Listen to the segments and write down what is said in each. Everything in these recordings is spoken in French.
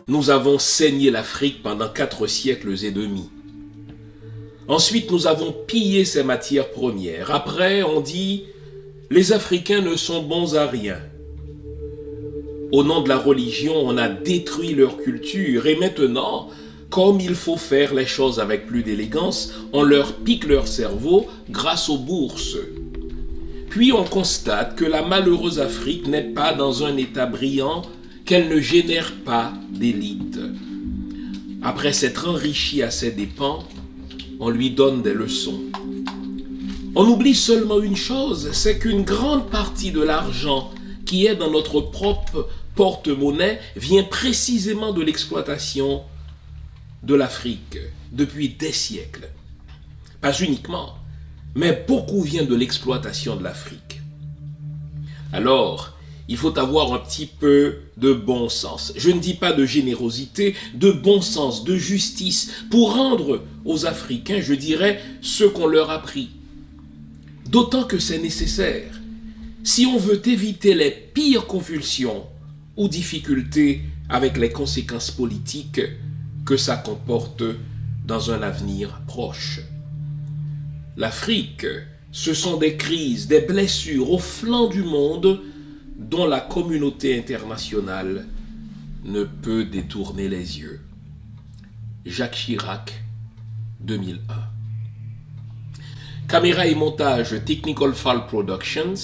nous avons saigné l'Afrique pendant 4 siècles et demi. Ensuite, nous avons pillé ses matières premières. Après, on dit, les Africains ne sont bons à rien. Au nom de la religion, on a détruit leur culture. Et maintenant, comme il faut faire les choses avec plus d'élégance, on leur pique leur cerveau grâce aux bourses. Puis on constate que la malheureuse Afrique n'est pas dans un état brillant, qu'elle ne génère pas d'élite. Après s'être enrichie à ses dépens, on lui donne des leçons. On oublie seulement une chose, c'est qu'une grande partie de l'argent qui est dans notre propre porte-monnaie vient précisément de l'exploitation de l'Afrique depuis des siècles. Pas uniquement, mais beaucoup vient de l'exploitation de l'Afrique. Alors, il faut avoir un petit peu de bon sens. Je ne dis pas de générosité, de bon sens, de justice, pour rendre aux Africains, je dirais, ce qu'on leur a pris. D'autant que c'est nécessaire. Si on veut éviter les pires convulsions ou difficultés avec les conséquences politiques que ça comporte dans un avenir proche. L'Afrique, ce sont des crises, des blessures au flanc du monde dont la communauté internationale ne peut détourner les yeux. Jacques Chirac, 2001. Caméra et montage Technical Fall Productions,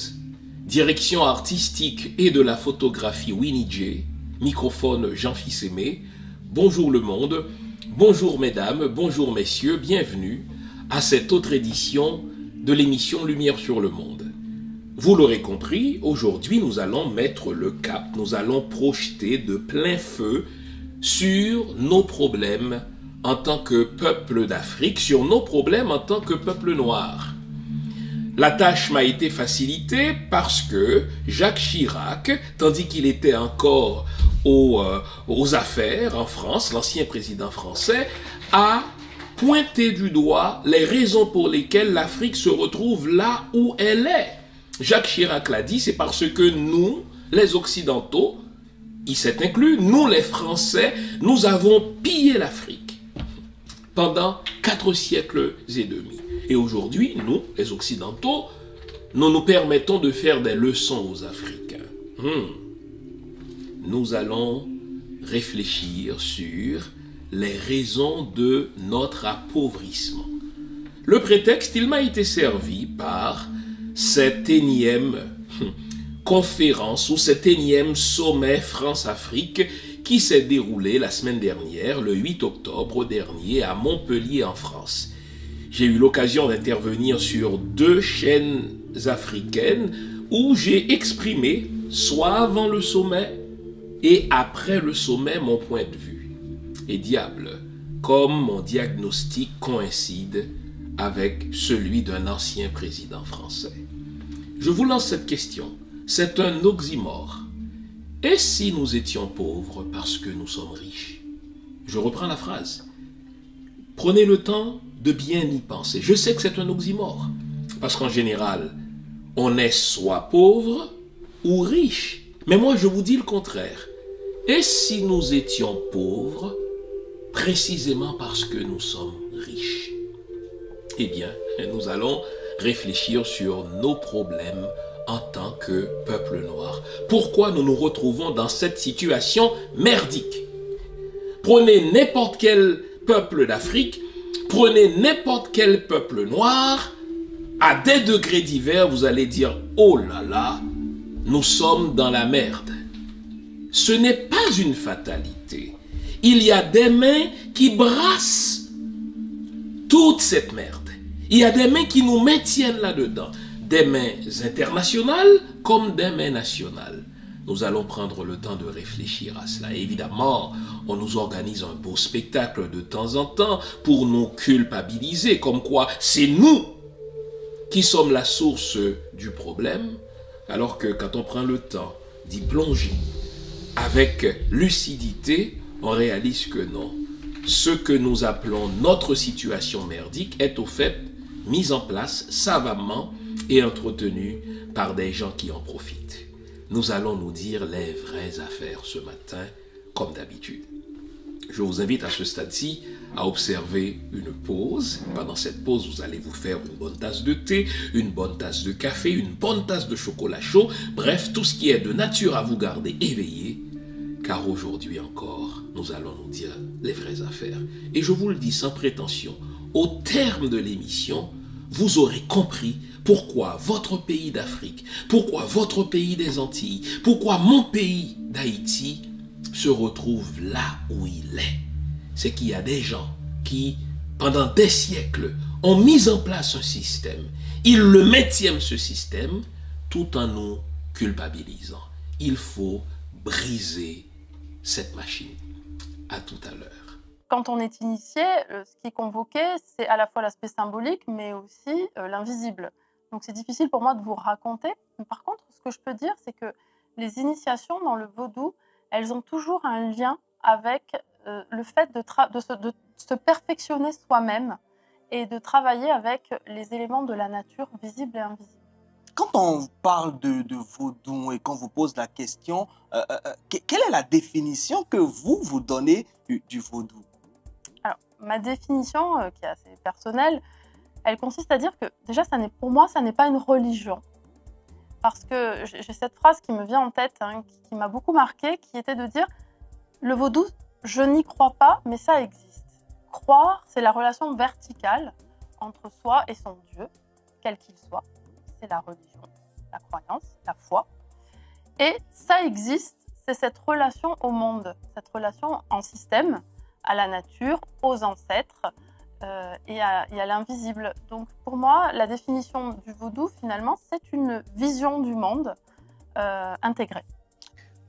direction artistique et de la photographie Winnie J, microphone Jean-Fils Aimé. Bonjour le monde, bonjour mesdames, bonjour messieurs, bienvenue à cette autre édition de l'émission Lumière sur le monde. Vous l'aurez compris, aujourd'hui nous allons mettre le cap, nous allons projeter de plein feu sur nos problèmes en tant que peuple d'Afrique, sur nos problèmes en tant que peuple noir. La tâche m'a été facilitée parce que Jacques Chirac, tandis qu'il était encore aux affaires en France, l'ancien président français, a pointé du doigt les raisons pour lesquelles l'Afrique se retrouve là où elle est. Jacques Chirac l'a dit, c'est parce que nous, les Occidentaux, il s'est inclus, nous les Français, nous avons pillé l'Afrique pendant 4 siècles et demi. Et aujourd'hui, nous, les Occidentaux, nous nous permettons de faire des leçons aux Africains. Nous allons réfléchir sur les raisons de notre appauvrissement. Le prétexte, il m'a été servi par cette énième conférence ou cet énième sommet France-Afrique qui s'est déroulé la semaine dernière, le 8 octobre dernier, à Montpellier en France. J'ai eu l'occasion d'intervenir sur 2 chaînes africaines où j'ai exprimé, soit avant le sommet et après le sommet, mon point de vue. Et diable, comme mon diagnostic coïncide avec celui d'un ancien président français. Je vous lance cette question. C'est un oxymore. Et si nous étions pauvres parce que nous sommes riches? Je reprends la phrase. Prenez le temps de bien y penser. Je sais que c'est un oxymore. Parce qu'en général, on est soit pauvre ou riche. Mais moi, je vous dis le contraire. Et si nous étions pauvres précisément parce que nous sommes riches? Eh bien, nous allons réfléchir sur nos problèmes en tant que peuple noir. Pourquoi nous nous retrouvons dans cette situation merdique? Prenez n'importe quel peuple d'Afrique, prenez n'importe quel peuple noir, à des degrés divers, vous allez dire « Oh là là, nous sommes dans la merde ». Ce n'est pas une fatalité. Il y a des mains qui brassent toute cette merde. Il y a des mains qui nous maintiennent là-dedans. Des mains internationales comme des mains nationales. Nous allons prendre le temps de réfléchir à cela. Et évidemment, on nous organise un beau spectacle de temps en temps pour nous culpabiliser, comme quoi c'est nous qui sommes la source du problème, alors que quand on prend le temps d'y plonger avec lucidité, on réalise que non. Ce que nous appelons notre situation merdique est au fait mise en place savamment et entretenue par des gens qui en profitent. Nous allons nous dire les vraies affaires ce matin, comme d'habitude. je vous invite à ce stade-ci à observer une pause. Pendant cette pause, vous allez vous faire une bonne tasse de thé, une bonne tasse de café, une bonne tasse de chocolat chaud. Bref, tout ce qui est de nature à vous garder éveillé. Car aujourd'hui encore, nous allons nous dire les vraies affaires. Et je vous le dis sans prétention, au terme de l'émission, vous aurez compris pourquoi votre pays d'Afrique, pourquoi votre pays des Antilles, pourquoi mon pays d'Haïti se retrouve là où il est. C'est qu'il y a des gens qui, pendant des siècles, ont mis en place un système. Ils le maintiennent, ce système, tout en nous culpabilisant. Il faut briser cette machine. À tout à l'heure. Quand on est initié, ce qui est convoqué, c'est à la fois l'aspect symbolique, mais aussi l'invisible. Donc c'est difficile pour moi de vous raconter. Mais par contre, ce que je peux dire, c'est que les initiations dans le vaudou, elles ont toujours un lien avec le fait de se perfectionner soi-même et de travailler avec les éléments de la nature visibles et invisibles. Quand on parle de vaudou et qu'on vous pose la question, quelle est la définition que vous donnez du vaudou? Alors, ma définition, qui est assez personnelle, elle consiste à dire que déjà, pour moi, ça n'est pas une religion. Parce que j'ai cette phrase qui me vient en tête, hein, qui m'a beaucoup marquée, qui était de dire « Le vaudou, je n'y crois pas, mais ça existe. Croire, c'est la relation verticale entre soi et son Dieu, quel qu'il soit. C'est la religion, la croyance, la foi. Et ça existe, c'est cette relation au monde, cette relation en système, à la nature, aux ancêtres et à l'invisible. Donc pour moi, la définition du vaudou, finalement, c'est une vision du monde intégrée.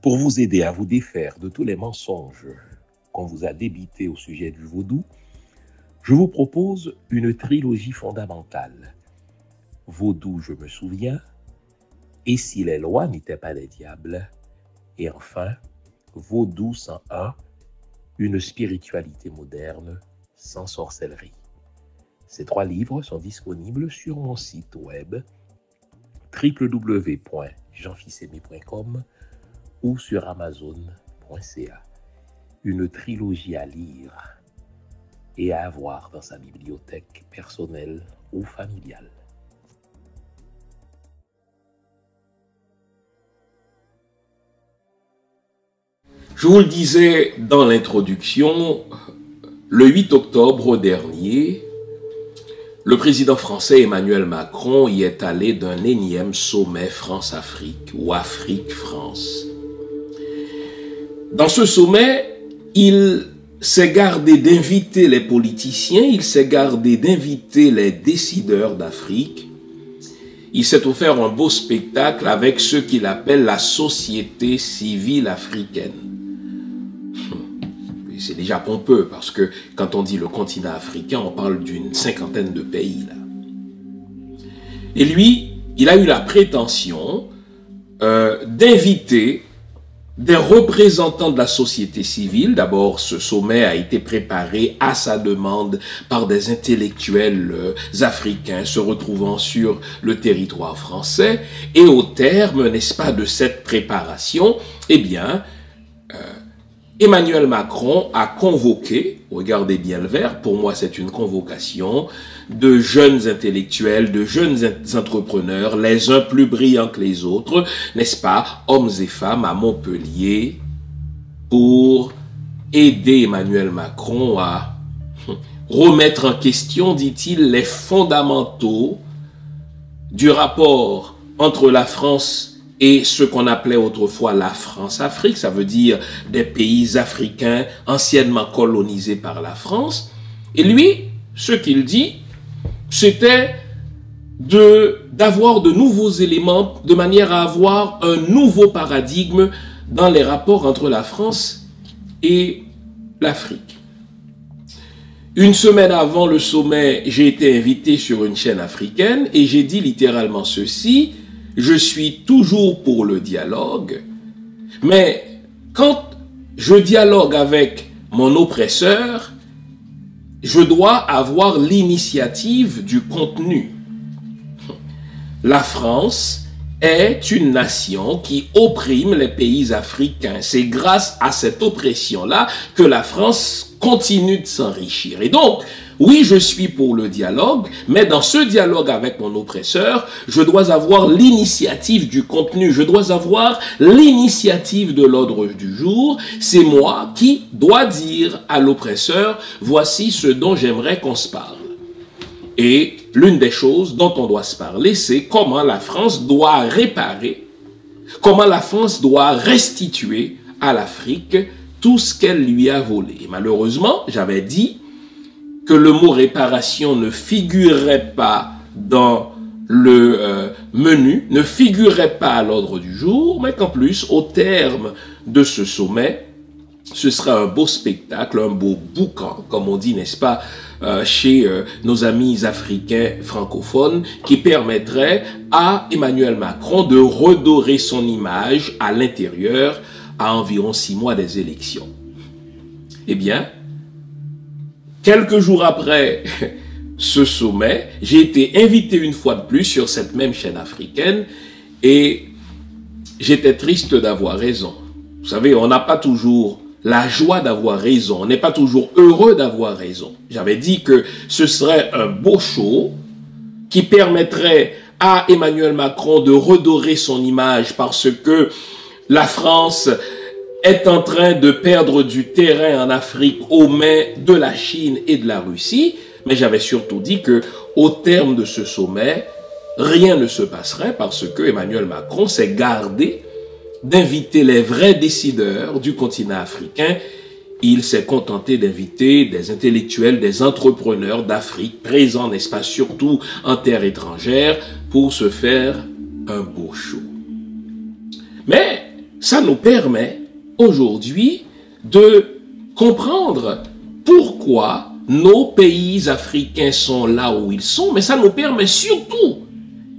Pour vous aider à vous défaire de tous les mensonges qu'on vous a débités au sujet du vaudou, je vous propose une trilogie fondamentale. Vaudou, je me souviens, et si les lois n'étaient pas les diables, et enfin, Vaudou 101, une spiritualité moderne sans sorcellerie. Ces 3 livres sont disponibles sur mon site web www.jeanfils-aimé.com ou sur amazon.ca. Une trilogie à lire et à avoir dans sa bibliothèque personnelle ou familiale. Je vous le disais dans l'introduction, le 8 octobre dernier, le président français Emmanuel Macron y est allé d'un énième sommet France-Afrique ou Afrique-France. Dans ce sommet, il s'est gardé d'inviter les politiciens, il s'est gardé d'inviter les décideurs d'Afrique. Il s'est offert un beau spectacle avec ce qu'il appelle la société civile africaine. C'est déjà pompeux parce que quand on dit le continent africain, on parle d'une 50aine de pays là. Et lui, il a eu la prétention d'inviter des représentants de la société civile. D'abord, ce sommet a été préparé à sa demande par des intellectuels africains se retrouvant sur le territoire français. Et au terme, n'est-ce pas, de cette préparation, eh bien, Emmanuel Macron a convoqué, regardez bien le verbe, pour moi c'est une convocation, de jeunes intellectuels, de jeunes entrepreneurs, les uns plus brillants que les autres, n'est-ce pas, hommes et femmes à Montpellier, pour aider Emmanuel Macron à remettre en question, dit-il, les fondamentaux du rapport entre la France et ce qu'on appelait autrefois la France-Afrique, ça veut dire des pays africains anciennement colonisés par la France. Et lui, ce qu'il dit, c'était d'avoir de nouveaux éléments de manière à avoir un nouveau paradigme dans les rapports entre la France et l'Afrique. Une semaine avant le sommet, j'ai été invité sur une chaîne africaine et j'ai dit littéralement ceci: je suis toujours pour le dialogue, mais quand je dialogue avec mon oppresseur, je dois avoir l'initiative du contenu. La France est une nation qui opprime les pays africains. C'est grâce à cette oppression-là que la France continue de s'enrichir. Et donc, oui, je suis pour le dialogue, mais dans ce dialogue avec mon oppresseur, je dois avoir l'initiative du contenu, je dois avoir l'initiative de l'ordre du jour. C'est moi qui dois dire à l'oppresseur, voici ce dont j'aimerais qu'on se parle. Et l'une des choses dont on doit se parler, c'est comment la France doit réparer, comment la France doit restituer à l'Afrique tout ce qu'elle lui a volé. Et malheureusement, j'avais dit que le mot réparation ne figurait pas dans le menu, ne figurait pas à l'ordre du jour, mais qu'en plus, au terme de ce sommet, ce sera un beau spectacle, un beau boucan, comme on dit, n'est-ce pas, chez nos amis africains francophones, qui permettrait à Emmanuel Macron de redorer son image à l'intérieur à environ 6 mois des élections. Eh bien, quelques jours après ce sommet, j'ai été invité une fois de plus sur cette même chaîne africaine et j'étais triste d'avoir raison. Vous savez, on n'a pas toujours la joie d'avoir raison, on n'est pas toujours heureux d'avoir raison. J'avais dit que ce serait un beau show qui permettrait à Emmanuel Macron de redorer son image parce que la France est en train de perdre du terrain en Afrique aux mains de la Chine et de la Russie. Mais j'avais surtout dit que au terme de ce sommet, rien ne se passerait parce que Emmanuel Macron s'est gardé d'inviter les vrais décideurs du continent africain. Il s'est contenté d'inviter des intellectuels, des entrepreneurs d'Afrique présents, n'est-ce pas, surtout en terre étrangère, pour se faire un beau show. Mais ça nous permet aujourd'hui de comprendre pourquoi nos pays africains sont là où ils sont, mais ça nous permet surtout,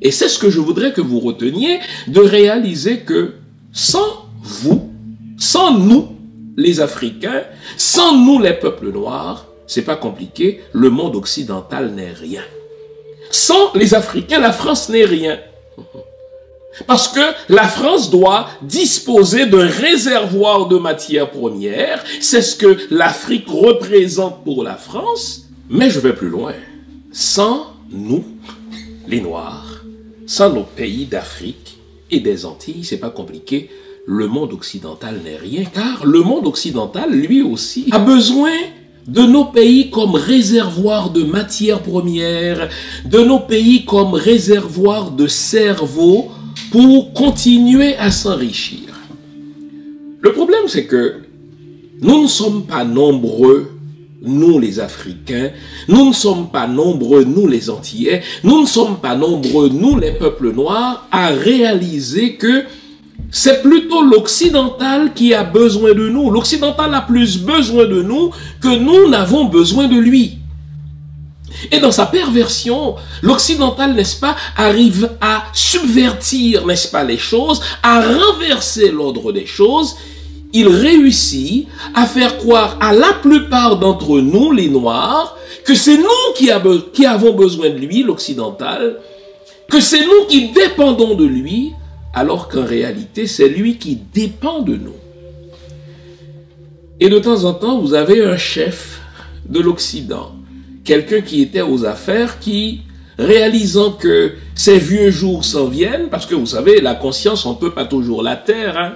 et c'est ce que je voudrais que vous reteniez, de réaliser que sans vous, sans nous, les Africains, sans nous, les peuples noirs, c'est pas compliqué, le monde occidental n'est rien. Sans les Africains, la France n'est rien. Parce que la France doit disposer d'un réservoir de matières premières. C'est ce que l'Afrique représente pour la France. Mais je vais plus loin. Sans nous, les Noirs, sans nos pays d'Afrique et des Antilles, c'est pas compliqué, le monde occidental n'est rien. Car le monde occidental, lui aussi, a besoin de nos pays comme réservoir de matières premières, de nos pays comme réservoir de cerveau, pour continuer à s'enrichir. Le problème, c'est que nous ne sommes pas nombreux, nous les Africains, nous ne sommes pas nombreux, nous les Antillais, nous ne sommes pas nombreux, nous les peuples noirs, à réaliser que c'est plutôt l'occidental qui a besoin de nous. L'occidental a plus besoin de nous que nous n'avons besoin de lui. Et dans sa perversion, l'occidental, n'est-ce pas, arrive à subvertir, n'est-ce pas, les choses, à renverser l'ordre des choses. Il réussit à faire croire à la plupart d'entre nous, les Noirs, que c'est nous qui avons besoin de lui, l'occidental, que c'est nous qui dépendons de lui, alors qu'en réalité, c'est lui qui dépend de nous. Et de temps en temps, vous avez un chef de l'Occident, quelqu'un qui était aux affaires, qui, réalisant que ces vieux jours s'en viennent, parce que vous savez, la conscience, on ne peut pas toujours la taire, hein.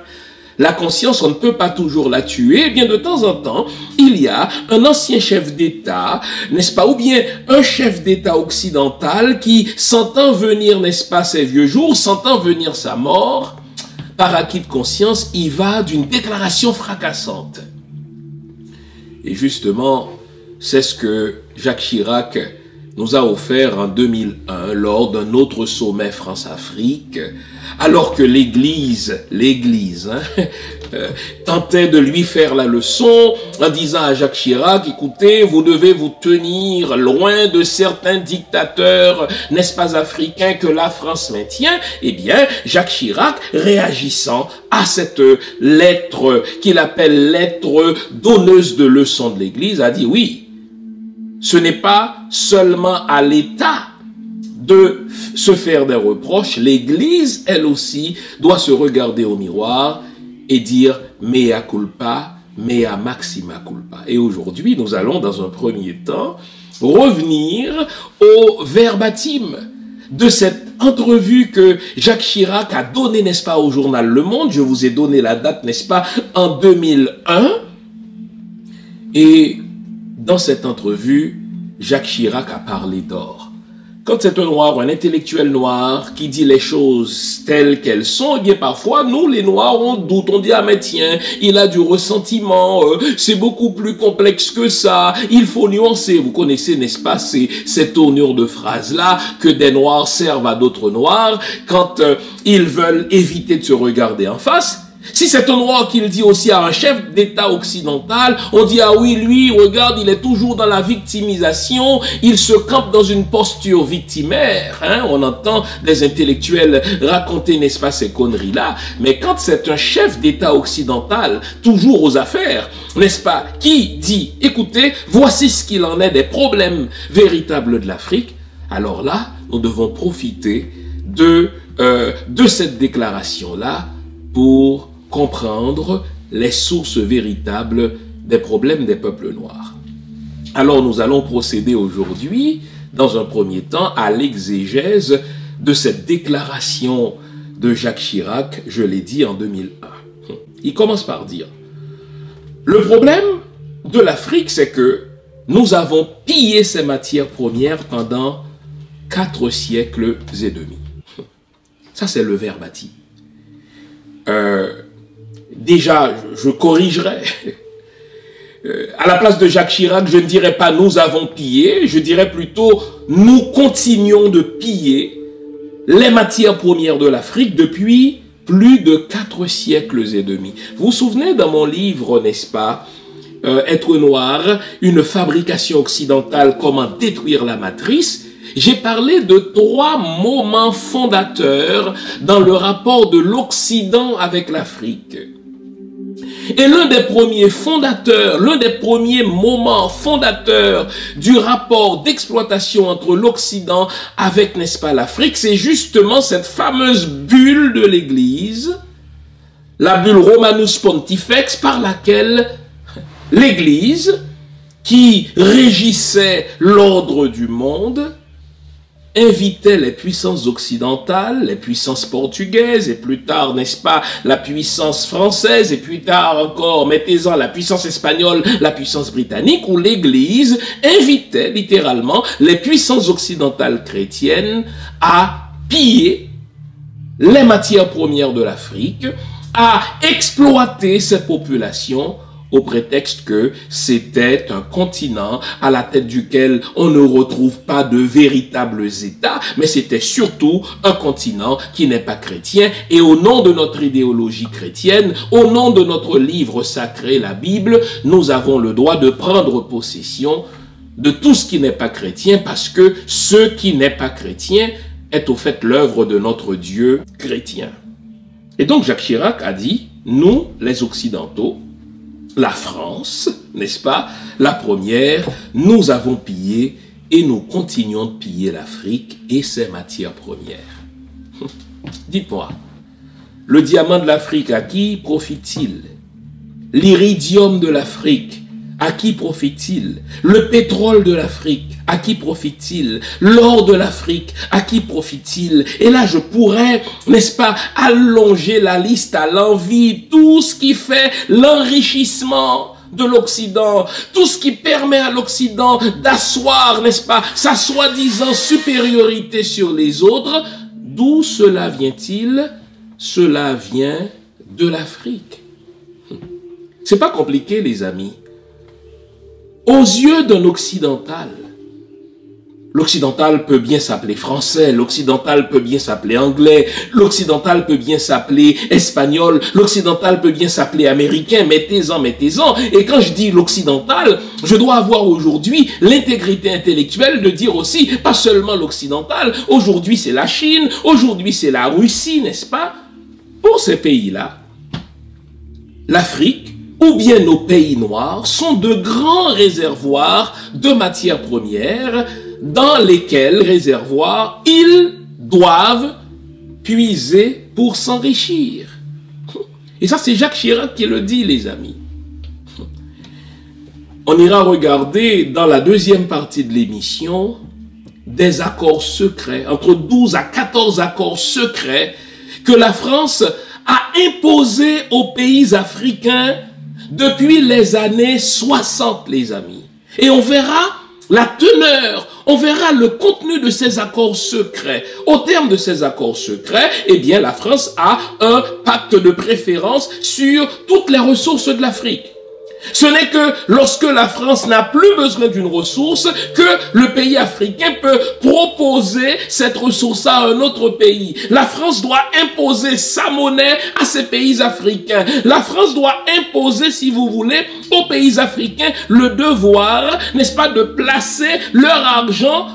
La conscience, on ne peut pas toujours la tuer. Eh bien, de temps en temps, il y a un ancien chef d'État, n'est-ce pas, ou bien un chef d'État occidental qui, sentant venir, n'est-ce pas, ces vieux jours, sentant venir sa mort, par acquis de conscience, il va d'une déclaration fracassante. Et justement, c'est ce que Jacques Chirac nous a offert en 2001 lors d'un autre sommet France-Afrique, alors que l'Église tentait de lui faire la leçon en disant à Jacques Chirac, écoutez, vous devez vous tenir loin de certains dictateurs, n'est-ce pas, africains que la France maintient. Eh bien, Jacques Chirac, réagissant à cette lettre qu'il appelle lettre donneuse de leçons de l'Église, a dit oui, ce n'est pas seulement à l'État de se faire des reproches, l'Église, elle aussi, doit se regarder au miroir et dire « mea culpa, mea maxima culpa ». Et aujourd'hui, nous allons dans un premier temps revenir au verbatim de cette entrevue que Jacques Chirac a donnée, n'est-ce pas, au journal Le Monde. Je vous ai donné la date, n'est-ce pas, en 2001. Et dans cette entrevue, Jacques Chirac a parlé d'or. Quand c'est un noir, un intellectuel noir qui dit les choses telles qu'elles sont, eh bien parfois, nous les noirs, on doute, on dit « Ah mais tiens, il a du ressentiment, c'est beaucoup plus complexe que ça, il faut nuancer ». Vous connaissez, n'est-ce pas, cette tournure de phrase-là que des noirs servent à d'autres noirs quand ils veulent éviter de se regarder en face. Si c'est un noir qu'il dit aussi à un chef d'État occidental, on dit « Ah oui, lui, regarde, il est toujours dans la victimisation, il se campe dans une posture victimaire. » On entend des intellectuels raconter, n'est-ce pas, ces conneries-là. Mais quand c'est un chef d'État occidental, toujours aux affaires, n'est-ce pas, qui dit « Écoutez, voici ce qu'il en est des problèmes véritables de l'Afrique », alors là, nous devons profiter de cette déclaration-là pour comprendre les sources véritables des problèmes des peuples noirs. Alors nous allons procéder aujourd'hui, dans un premier temps, à l'exégèse de cette déclaration de Jacques Chirac, je l'ai dit en 2001. Il commence par dire, le problème de l'Afrique, c'est que nous avons pillé ses matières premières pendant 4 siècles et demi. Ça, c'est le verbatim. Déjà, je corrigerai. À la place de Jacques Chirac, je ne dirais pas « nous avons pillé », je dirais plutôt « nous continuons de piller les matières premières de l'Afrique depuis plus de 4 siècles et demi ». Vous vous souvenez dans mon livre, n'est-ce pas, Être noir, une fabrication occidentale, comment détruire la matrice, j'ai parlé de 3 moments fondateurs dans le rapport de l'Occident avec l'Afrique. Et l'un des premiers fondateurs, l'un des premiers moments fondateurs du rapport d'exploitation entre l'Occident avec, n'est-ce pas, l'Afrique, c'est justement cette fameuse bulle de l'Église, la bulle Romanus Pontifex, par laquelle l'Église, qui régissait l'ordre du monde, invitait les puissances occidentales, les puissances portugaises, et plus tard, n'est-ce pas, la puissance française, et plus tard encore, mettez-en la puissance espagnole, la puissance britannique, où l'Église invitait littéralement les puissances occidentales chrétiennes à piller les matières premières de l'Afrique, à exploiter ces populations au prétexte que c'était un continent à la tête duquel on ne retrouve pas de véritables États, mais c'était surtout un continent qui n'est pas chrétien. Et au nom de notre idéologie chrétienne, au nom de notre livre sacré, la Bible, nous avons le droit de prendre possession de tout ce qui n'est pas chrétien, parce que ce qui n'est pas chrétien est au fait l'œuvre de notre Dieu chrétien. Et donc Jacques Chirac a dit, nous, les Occidentaux, la France, n'est-ce pas, la première, nous avons pillé et nous continuons de piller l'Afrique et ses matières premières. Dites-moi, le diamant de l'Afrique, à qui profite-t-il? L'iridium de l'Afrique, à qui profite-t-il? Le pétrole de l'Afrique, à qui profite-t-il? L'or de l'Afrique, à qui profite-t-il? Et là, je pourrais, n'est-ce pas, allonger la liste à l'envie, tout ce qui fait l'enrichissement de l'Occident, tout ce qui permet à l'Occident d'asseoir, n'est-ce pas, sa soi-disant supériorité sur les autres. D'où cela vient-il? Cela vient de l'Afrique. C'est pas compliqué, les amis. Aux yeux d'un occidental, l'occidental peut bien s'appeler français, l'occidental peut bien s'appeler anglais, l'occidental peut bien s'appeler espagnol, l'occidental peut bien s'appeler américain, mettez-en, mettez-en. Et quand je dis l'occidental, je dois avoir aujourd'hui l'intégrité intellectuelle de dire aussi, pas seulement l'occidental, aujourd'hui c'est la Chine, aujourd'hui c'est la Russie, n'est-ce pas? Pour ces pays-là, l'Afrique, ou bien nos pays noirs, sont de grands réservoirs de matières premières dans lesquels réservoirs ils doivent puiser pour s'enrichir. Et ça, c'est Jacques Chirac qui le dit, les amis. On ira regarder dans la deuxième partie de l'émission des accords secrets, entre 12 à 14 accords secrets que la France a imposés aux pays africains depuis les années 60, les amis. Et on verra la teneur, on verra le contenu de ces accords secrets. Au terme de ces accords secrets, eh bien, la France a un pacte de préférence sur toutes les ressources de l'Afrique. Ce n'est que lorsque la France n'a plus besoin d'une ressource que le pays africain peut proposer cette ressource à un autre pays. La France doit imposer sa monnaie à ces pays africains. La France doit imposer, si vous voulez, aux pays africains le devoir, n'est-ce pas, de placer leur argent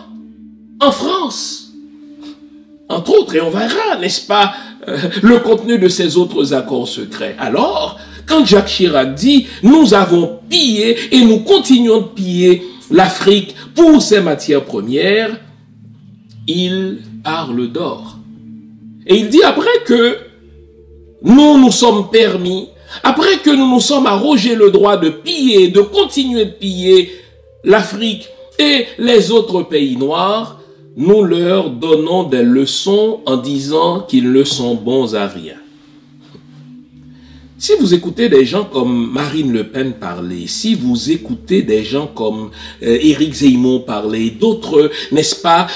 en France. Entre autres, et on verra, n'est-ce pas, le contenu de ces autres accords secrets. Alors, quand Jacques Chirac dit « Nous avons pillé et nous continuons de piller l'Afrique pour ses matières premières », il parle d'or. Et il dit après que nous nous sommes permis, après que nous nous sommes arrogés le droit de piller, de continuer de piller l'Afrique et les autres pays noirs, nous leur donnons des leçons en disant qu'ils ne sont bons à rien. Si vous écoutez des gens comme Marine Le Pen parler, si vous écoutez des gens comme Éric Zemmour parler, d'autres, n'est-ce pas,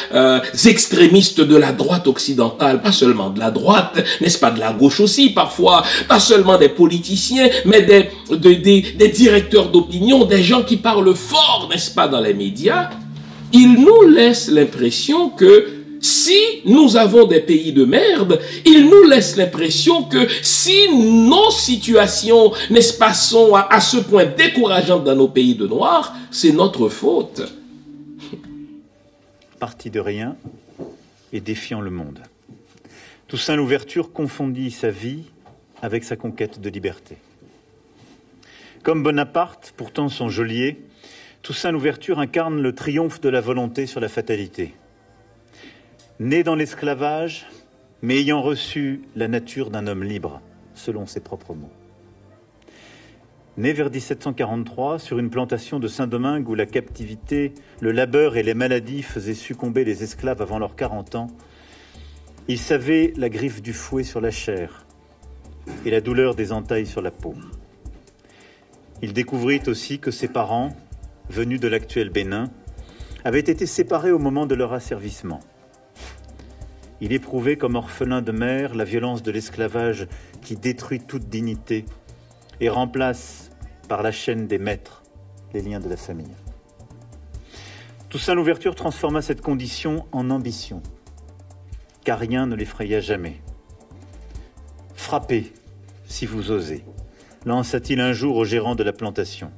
extrémistes de la droite occidentale, pas seulement de la droite, n'est-ce pas, de la gauche aussi parfois, pas seulement des politiciens, mais des directeurs d'opinion, des gens qui parlent fort, n'est-ce pas, dans les médias, ils nous laissent l'impression que si nous avons des pays de merde, ils nous laissent l'impression que si nos situations, n'est-ce pas, sont à ce point décourageantes dans nos pays de noirs, c'est notre faute. Parti de rien et défiant le monde. Toussaint Louverture confondit sa vie avec sa conquête de liberté. Comme Bonaparte, pourtant son geôlier, Toussaint Louverture incarne le triomphe de la volonté sur la fatalité. Né dans l'esclavage, mais ayant reçu la nature d'un homme libre, selon ses propres mots. Né vers 1743, sur une plantation de Saint-Domingue où la captivité, le labeur et les maladies faisaient succomber les esclaves avant leurs 40 ans, il savait la griffe du fouet sur la chair et la douleur des entailles sur la peau. Il découvrit aussi que ses parents, venus de l'actuel Bénin, avaient été séparés au moment de leur asservissement. Il éprouvait comme orphelin de mère la violence de l'esclavage qui détruit toute dignité et remplace par la chaîne des maîtres les liens de la famille. Toussaint Louverture transforma cette condition en ambition, car rien ne l'effraya jamais. « Frappez, si vous osez », lança-t-il un jour au gérant de la plantation.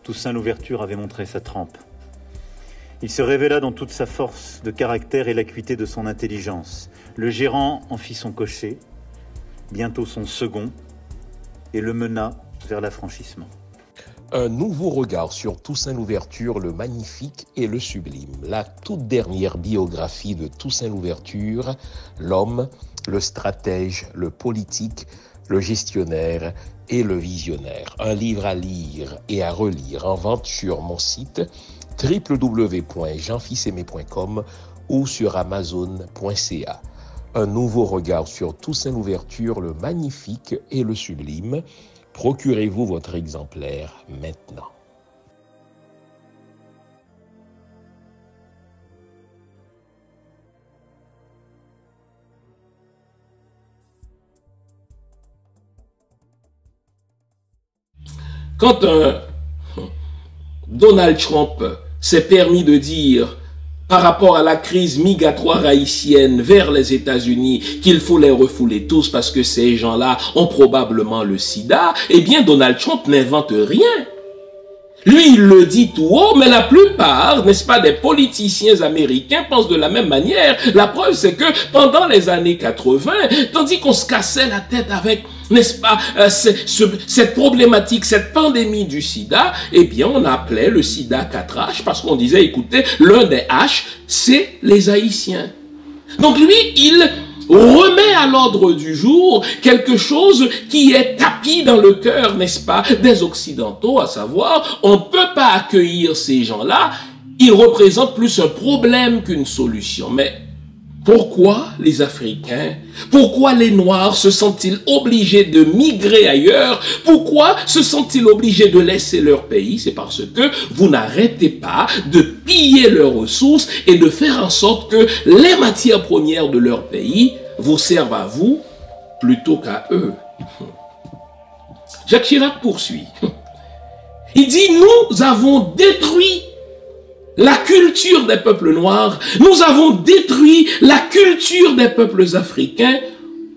Toussaint Louverture avait montré sa trempe. Il se révéla dans toute sa force de caractère et l'acuité de son intelligence. Le gérant en fit son cocher, bientôt son second, et le mena vers l'affranchissement. Un nouveau regard sur Toussaint Louverture, le magnifique et le sublime. La toute dernière biographie de Toussaint Louverture, l'homme, le stratège, le politique, le gestionnaire et le visionnaire. Un livre à lire et à relire en vente sur mon site www.jeanfils-aimé.com ou sur amazon.ca. Un nouveau regard sur Toussaint Louverture, le magnifique et le sublime. Procurez-vous votre exemplaire maintenant. Quand Donald Trump s'est permis de dire par rapport à la crise migratoire haïtienne vers les États-Unis qu'il faut les refouler tous parce que ces gens-là ont probablement le sida, eh bien Donald Trump n'invente rien. Lui, il le dit tout haut, mais la plupart, n'est-ce pas, des politiciens américains pensent de la même manière. La preuve, c'est que pendant les années 80, tandis qu'on se cassait la tête avec n'est-ce pas, cette problématique, cette pandémie du sida, eh bien, on appelait le sida 4H parce qu'on disait, écoutez, l'un des H, c'est les Haïtiens. Donc lui, il remet à l'ordre du jour quelque chose qui est tapis dans le cœur, n'est-ce pas, des Occidentaux, à savoir, on ne peut pas accueillir ces gens-là, ils représentent plus un problème qu'une solution. Mais pourquoi les Africains, pourquoi les Noirs se sentent-ils obligés de migrer ailleurs? Pourquoi se sentent-ils obligés de laisser leur pays? C'est parce que vous n'arrêtez pas de piller leurs ressources et de faire en sorte que les matières premières de leur pays vous servent à vous plutôt qu'à eux. Jacques Chirac poursuit. Il dit, nous avons détruit la culture des peuples noirs, nous avons détruit la culture des peuples africains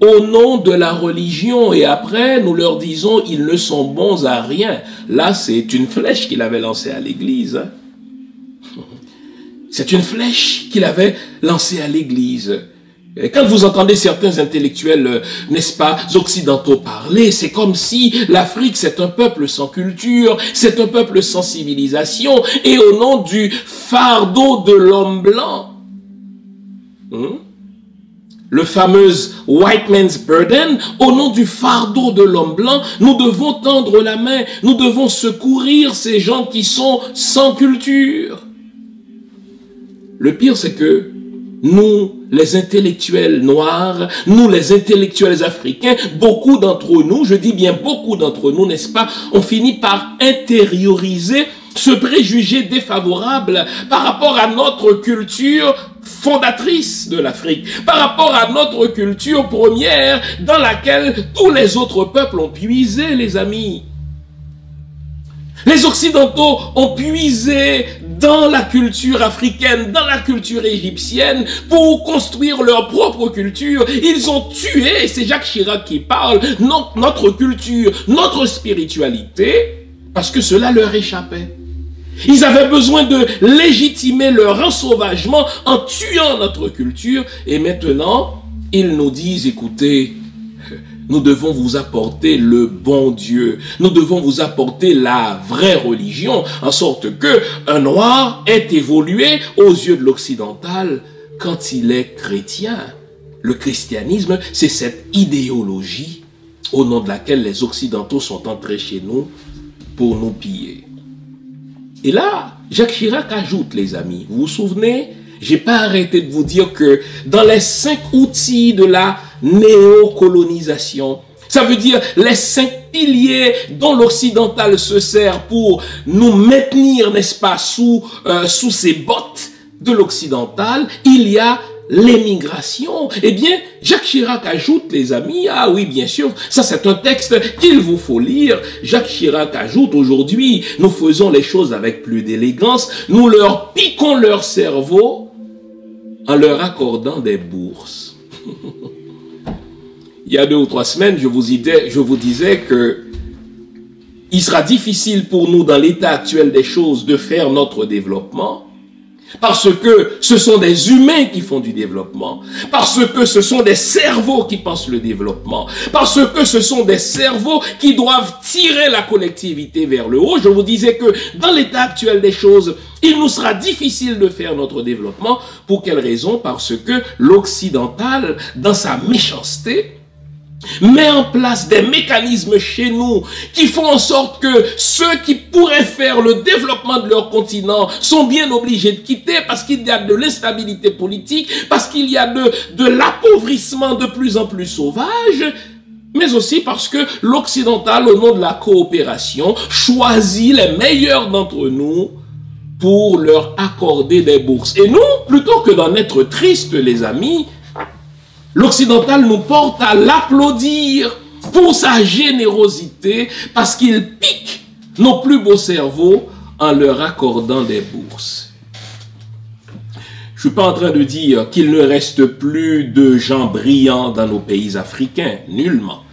au nom de la religion et après nous leur disons ils ne sont bons à rien. Là c'est une flèche qu'il avait lancée à l'église. C'est une flèche qu'il avait lancée à l'église. Et quand vous entendez certains intellectuels, n'est-ce pas, occidentaux parler, c'est comme si l'Afrique, c'est un peuple sans culture, c'est un peuple sans civilisation, et au nom du fardeau de l'homme blanc, le fameux white man's burden, au nom du fardeau de l'homme blanc, nous devons tendre la main, nous devons secourir ces gens qui sont sans culture. Le pire, c'est que nous, les intellectuels noirs, nous, les intellectuels africains, beaucoup d'entre nous, je dis bien beaucoup d'entre nous, n'est-ce pas, on finit par intérioriser ce préjugé défavorable par rapport à notre culture fondatrice de l'Afrique, par rapport à notre culture première dans laquelle tous les autres peuples ont puisé, les amis. Les Occidentaux ont puisé dans la culture africaine, dans la culture égyptienne, pour construire leur propre culture. Ils ont tué, et c'est Jacques Chirac qui parle, notre culture, notre spiritualité, parce que cela leur échappait. Ils avaient besoin de légitimer leur ensauvagement en tuant notre culture, et maintenant, ils nous disent, écoutez, nous devons vous apporter le bon Dieu. Nous devons vous apporter la vraie religion, en sorte que un noir ait évolué aux yeux de l'occidental quand il est chrétien. Le christianisme, c'est cette idéologie au nom de laquelle les occidentaux sont entrés chez nous pour nous piller. Et là, Jacques Chirac ajoute, les amis, vous vous souvenez, j'ai pas arrêté de vous dire que dans les 5 outils de la néocolonisation, ça veut dire les 5 piliers dont l'occidental se sert pour nous maintenir, n'est-ce pas, sous ses bottes de l'occidental, il y a l'émigration. Eh bien, Jacques Chirac ajoute, les amis, ah oui, bien sûr, ça c'est un texte qu'il vous faut lire. Jacques Chirac ajoute, aujourd'hui, nous faisons les choses avec plus d'élégance, nous leur piquons leur cerveau en leur accordant des bourses. Il y a 2 ou 3 semaines, je vous disais que il sera difficile pour nous, dans l'état actuel des choses, de faire notre développement, parce que ce sont des humains qui font du développement, parce que ce sont des cerveaux qui pensent le développement, parce que ce sont des cerveaux qui doivent tirer la collectivité vers le haut. Je vous disais que dans l'état actuel des choses, il nous sera difficile de faire notre développement. Pour quelle raison? Parce que l'occidental, dans sa méchanceté, met en place des mécanismes chez nous qui font en sorte que ceux qui pourraient faire le développement de leur continent sont bien obligés de quitter parce qu'il y a de l'instabilité politique, parce qu'il y a de l'appauvrissement de plus en plus sauvage, mais aussi parce que l'occidental, au nom de la coopération, choisit les meilleurs d'entre nous pour leur accorder des bourses. Et nous, plutôt que d'en être tristes, les amis, l'occidental nous porte à l'applaudir pour sa générosité parce qu'il pique nos plus beaux cerveaux en leur accordant des bourses. Je ne suis pas en train de dire qu'il ne reste plus de gens brillants dans nos pays africains, nullement.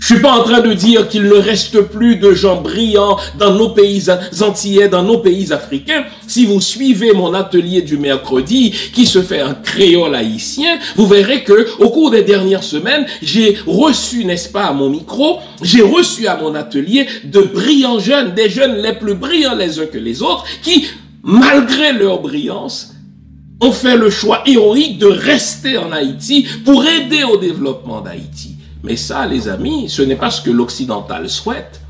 Je suis pas en train de dire qu'il ne reste plus de gens brillants dans nos pays antillais, dans nos pays africains. Si vous suivez mon atelier du mercredi, qui se fait en créole haïtien, vous verrez que au cours des dernières semaines, j'ai reçu, n'est-ce pas, à mon micro, j'ai reçu à mon atelier de brillants jeunes, des jeunes les plus brillants les uns que les autres, qui, malgré leur brillance, ont fait le choix héroïque de rester en Haïti pour aider au développement d'Haïti. Mais ça, les amis, ce n'est pas ce que l'occidental souhaite.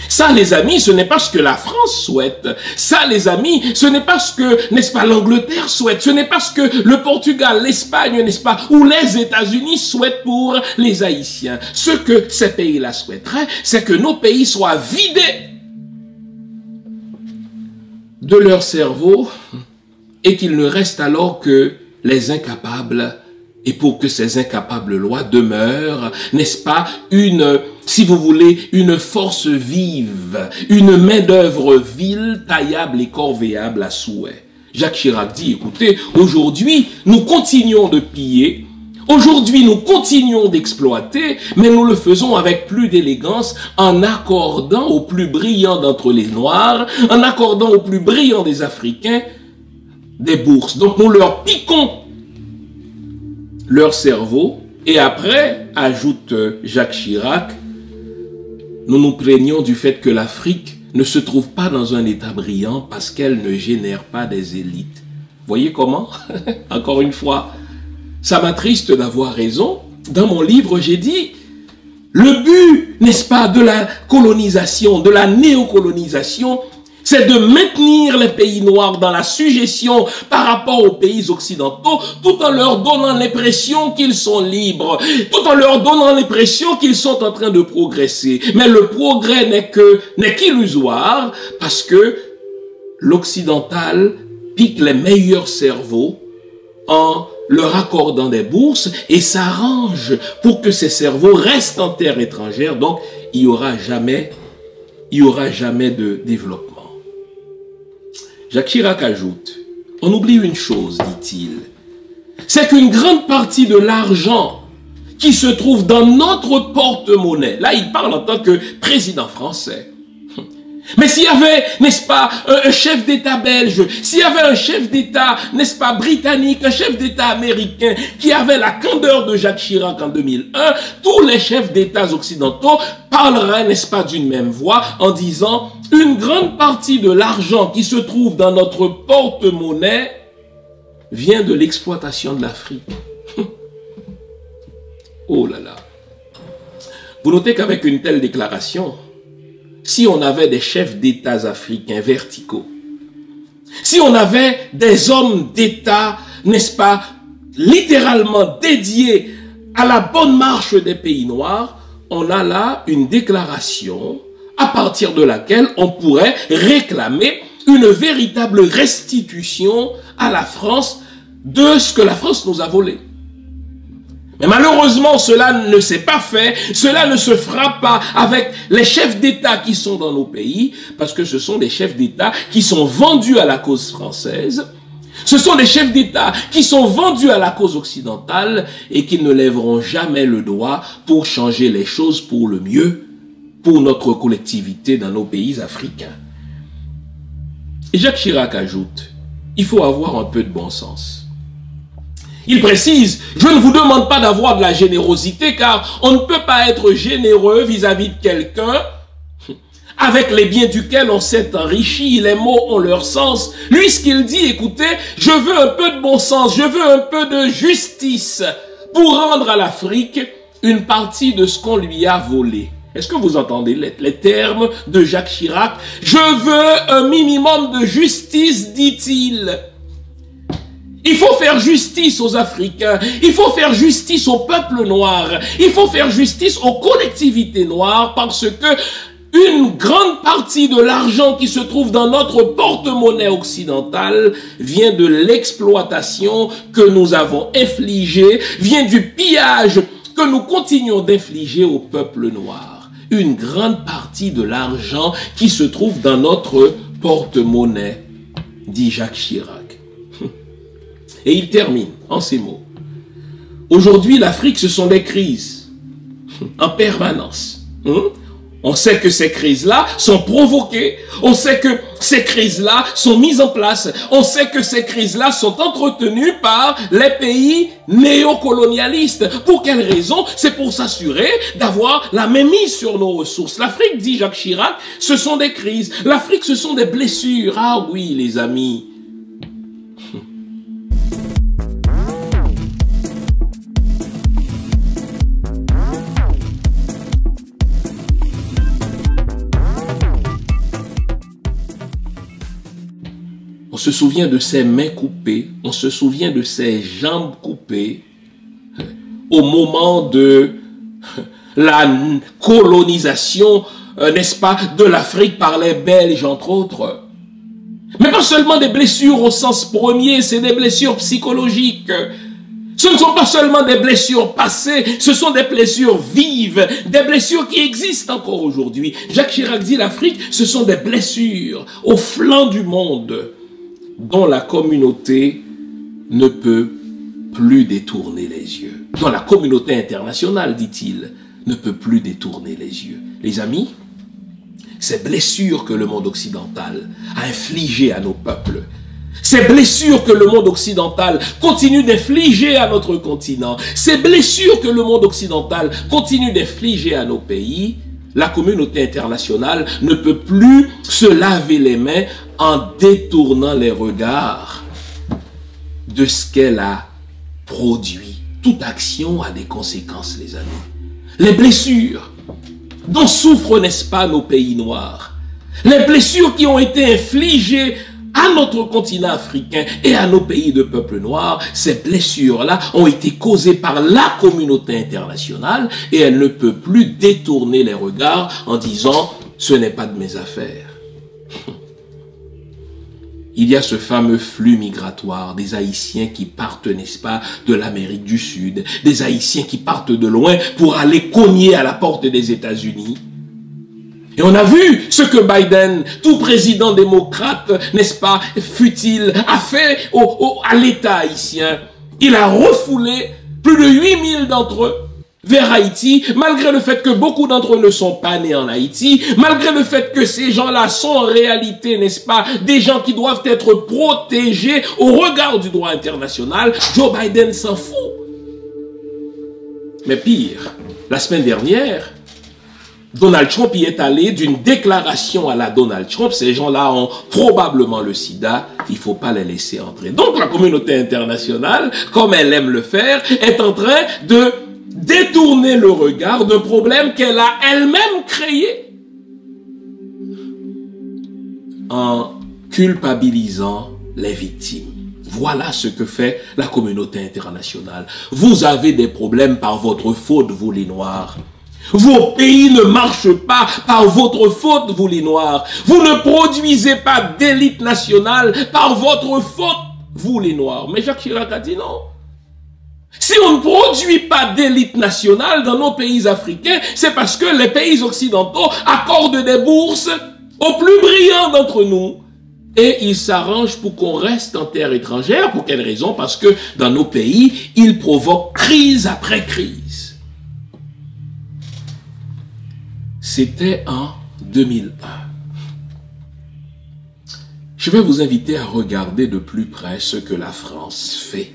Ça, les amis, ce n'est pas ce que la France souhaite. Ça, les amis, ce n'est pas ce que, n'est-ce pas, l'Angleterre souhaite. Ce n'est pas ce que le Portugal, l'Espagne, n'est-ce pas, ou les États-Unis souhaitent pour les Haïtiens. Ce que ces pays-là souhaiteraient, c'est que nos pays soient vidés de leur cerveau et qu'il ne reste alors que les incapables. Et pour que ces incapables lois demeurent, n'est-ce pas, si vous voulez, une force vive, une main-d'œuvre vile, taillable et corvéable à souhait. Jacques Chirac dit, écoutez, aujourd'hui, nous continuons de piller, aujourd'hui, nous continuons d'exploiter, mais nous le faisons avec plus d'élégance, en accordant aux plus brillants d'entre les Noirs, en accordant aux plus brillants des Africains, des bourses. Donc nous leur piquons leur cerveau, et après, ajoute Jacques Chirac, nous nous plaignons du fait que l'Afrique ne se trouve pas dans un état brillant parce qu'elle ne génère pas des élites. Voyez comment? Encore une fois, ça m'attriste d'avoir raison. Dans mon livre, j'ai dit, le but, n'est-ce pas, de la colonisation, de la néocolonisation, c'est de maintenir les pays noirs dans la sujétion par rapport aux pays occidentaux, tout en leur donnant l'impression qu'ils sont libres, tout en leur donnant l'impression qu'ils sont en train de progresser. Mais le progrès n'est qu'illusoire, parce que l'occidental pique les meilleurs cerveaux en leur accordant des bourses et s'arrange pour que ces cerveaux restent en terre étrangère. Donc, il n'y aura jamais de développement. Jacques Chirac ajoute, on oublie une chose, dit-il, c'est qu'une grande partie de l'argent qui se trouve dans notre porte-monnaie, là il parle en tant que président français, mais s'il y avait, n'est-ce pas, un chef d'État belge, s'il y avait un chef d'État, n'est-ce pas, britannique, un chef d'État américain qui avait la candeur de Jacques Chirac en 2001, tous les chefs d'États occidentaux parleraient, n'est-ce pas, d'une même voix en disant une grande partie de l'argent qui se trouve dans notre porte-monnaie vient de l'exploitation de l'Afrique. Oh là là. Vous notez qu'avec une telle déclaration, si on avait des chefs d'État africains verticaux, si on avait des hommes d'État, n'est-ce pas, littéralement dédiés à la bonne marche des pays noirs, on a là une déclaration à partir de laquelle on pourrait réclamer une véritable restitution à la France de ce que la France nous a volé. Mais malheureusement, cela ne s'est pas fait, cela ne se fera pas avec les chefs d'État qui sont dans nos pays, parce que ce sont des chefs d'État qui sont vendus à la cause française, ce sont des chefs d'État qui sont vendus à la cause occidentale et qui ne lèveront jamais le doigt pour changer les choses pour le mieux, pour notre collectivité dans nos pays africains. Et Jacques Chirac ajoute, il faut avoir un peu de bon sens. Il précise, je ne vous demande pas d'avoir de la générosité car on ne peut pas être généreux vis-à-vis de quelqu'un avec les biens duquel on s'est enrichi. Les mots ont leur sens. Lui, ce qu'il dit, écoutez, je veux un peu de bon sens, je veux un peu de justice pour rendre à l'Afrique une partie de ce qu'on lui a volé. Est-ce que vous entendez les termes de Jacques Chirac? Je veux un minimum de justice, dit-il. Il faut faire justice aux Africains, il faut faire justice au peuple noir, il faut faire justice aux collectivités noires parce que une grande partie de l'argent qui se trouve dans notre porte-monnaie occidentale vient de l'exploitation que nous avons infligée, vient du pillage que nous continuons d'infliger au peuple noir. Une grande partie de l'argent qui se trouve dans notre porte-monnaie, dit Jacques Chirac. Et il termine en ces mots. Aujourd'hui, l'Afrique, ce sont des crises. en permanence. On sait que ces crises-là sont provoquées. On sait que ces crises-là sont mises en place. On sait que ces crises-là sont entretenues par les pays néocolonialistes. Pour quelle raison? C'est pour s'assurer d'avoir la mainmise sur nos ressources. L'Afrique, dit Jacques Chirac, ce sont des crises. L'Afrique, ce sont des blessures. Ah oui, les amis. On se souvient de ses mains coupées, on se souvient de ses jambes coupées au moment de la colonisation, n'est-ce pas, de l'Afrique par les Belges, entre autres. Mais pas seulement des blessures au sens premier, c'est des blessures psychologiques. Ce ne sont pas seulement des blessures passées, ce sont des blessures vives, des blessures qui existent encore aujourd'hui. Jacques Chirac dit l'Afrique, ce sont des blessures au flanc du monde, dont la communauté ne peut plus détourner les yeux. Dont la communauté internationale, dit-il, ne peut plus détourner les yeux. Les amis, ces blessures que le monde occidental a infligées à nos peuples, ces blessures que le monde occidental continue d'infliger à notre continent, ces blessures que le monde occidental continue d'infliger à nos pays, la communauté internationale ne peut plus se laver les mains en détournant les regards de ce qu'elle a produit. Toute action a des conséquences, les amis. Les blessures dont souffrent, n'est-ce pas, nos pays noirs, les blessures qui ont été infligées à notre continent africain et à nos pays de peuple noir, ces blessures-là ont été causées par la communauté internationale et elle ne peut plus détourner les regards en disant « ce n'est pas de mes affaires ». Il y a ce fameux flux migratoire des Haïtiens qui partent, n'est-ce pas, de l'Amérique du Sud, des Haïtiens qui partent de loin pour aller cogner à la porte des États-Unis. Et on a vu ce que Biden, tout président démocrate, n'est-ce pas, fut-il, a fait à l'État haïtien. Il a refoulé plus de 8000 d'entre eux vers Haïti, malgré le fait que beaucoup d'entre eux ne sont pas nés en Haïti, malgré le fait que ces gens-là sont en réalité, n'est-ce pas, des gens qui doivent être protégés au regard du droit international. Joe Biden s'en fout. Mais pire, la semaine dernière, Donald Trump y est allé d'une déclaration à la Donald Trump. Ces gens-là ont probablement le sida. Il ne faut pas les laisser entrer. Donc la communauté internationale, comme elle aime le faire, est en train de détourner le regard d'un problème qu'elle a elle-même créé en culpabilisant les victimes. Voilà ce que fait la communauté internationale. Vous avez des problèmes par votre faute, vous les Noirs. Vos pays ne marchent pas par votre faute, vous les Noirs. Vous ne produisez pas d'élite nationale par votre faute, vous les Noirs. Mais Jacques Chirac a dit non. Si on ne produit pas d'élite nationale dans nos pays africains, c'est parce que les pays occidentaux accordent des bourses aux plus brillants d'entre nous. Et ils s'arrangent pour qu'on reste en terre étrangère. Pour quelle raison? Parce que dans nos pays, ils provoquent crise après crise. C'était en 2001. Je vais vous inviter à regarder de plus près ce que la France fait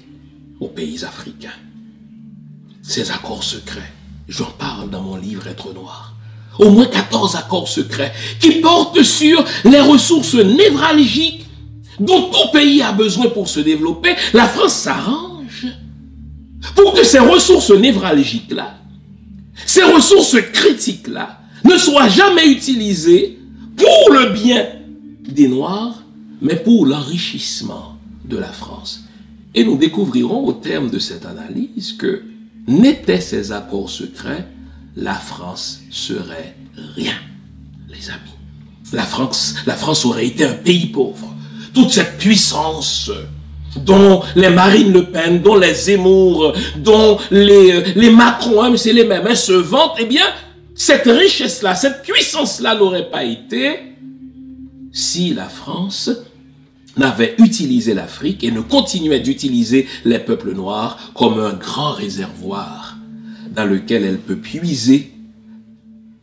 aux pays africains. Ces accords secrets, j'en parle dans mon livre Être Noir. Au moins 14 accords secrets qui portent sur les ressources névralgiques dont tout pays a besoin pour se développer. La France s'arrange pour que ces ressources névralgiques-là, ces ressources critiques-là, ne soient jamais utilisées pour le bien des Noirs, mais pour l'enrichissement de la France. Et nous découvrirons au terme de cette analyse que n'étaient ces accords secrets, la France serait rien, les amis. La France aurait été un pays pauvre. Toute cette puissance dont les Marine Le Pen, dont les Zemmour, dont les Macron, hein, c'est les mêmes, hein, se vantent, eh bien, cette richesse-là, cette puissance-là n'aurait pas été si la France n'avait utilisé l'Afrique et ne continuait d'utiliser les peuples noirs comme un grand réservoir dans lequel elle peut puiser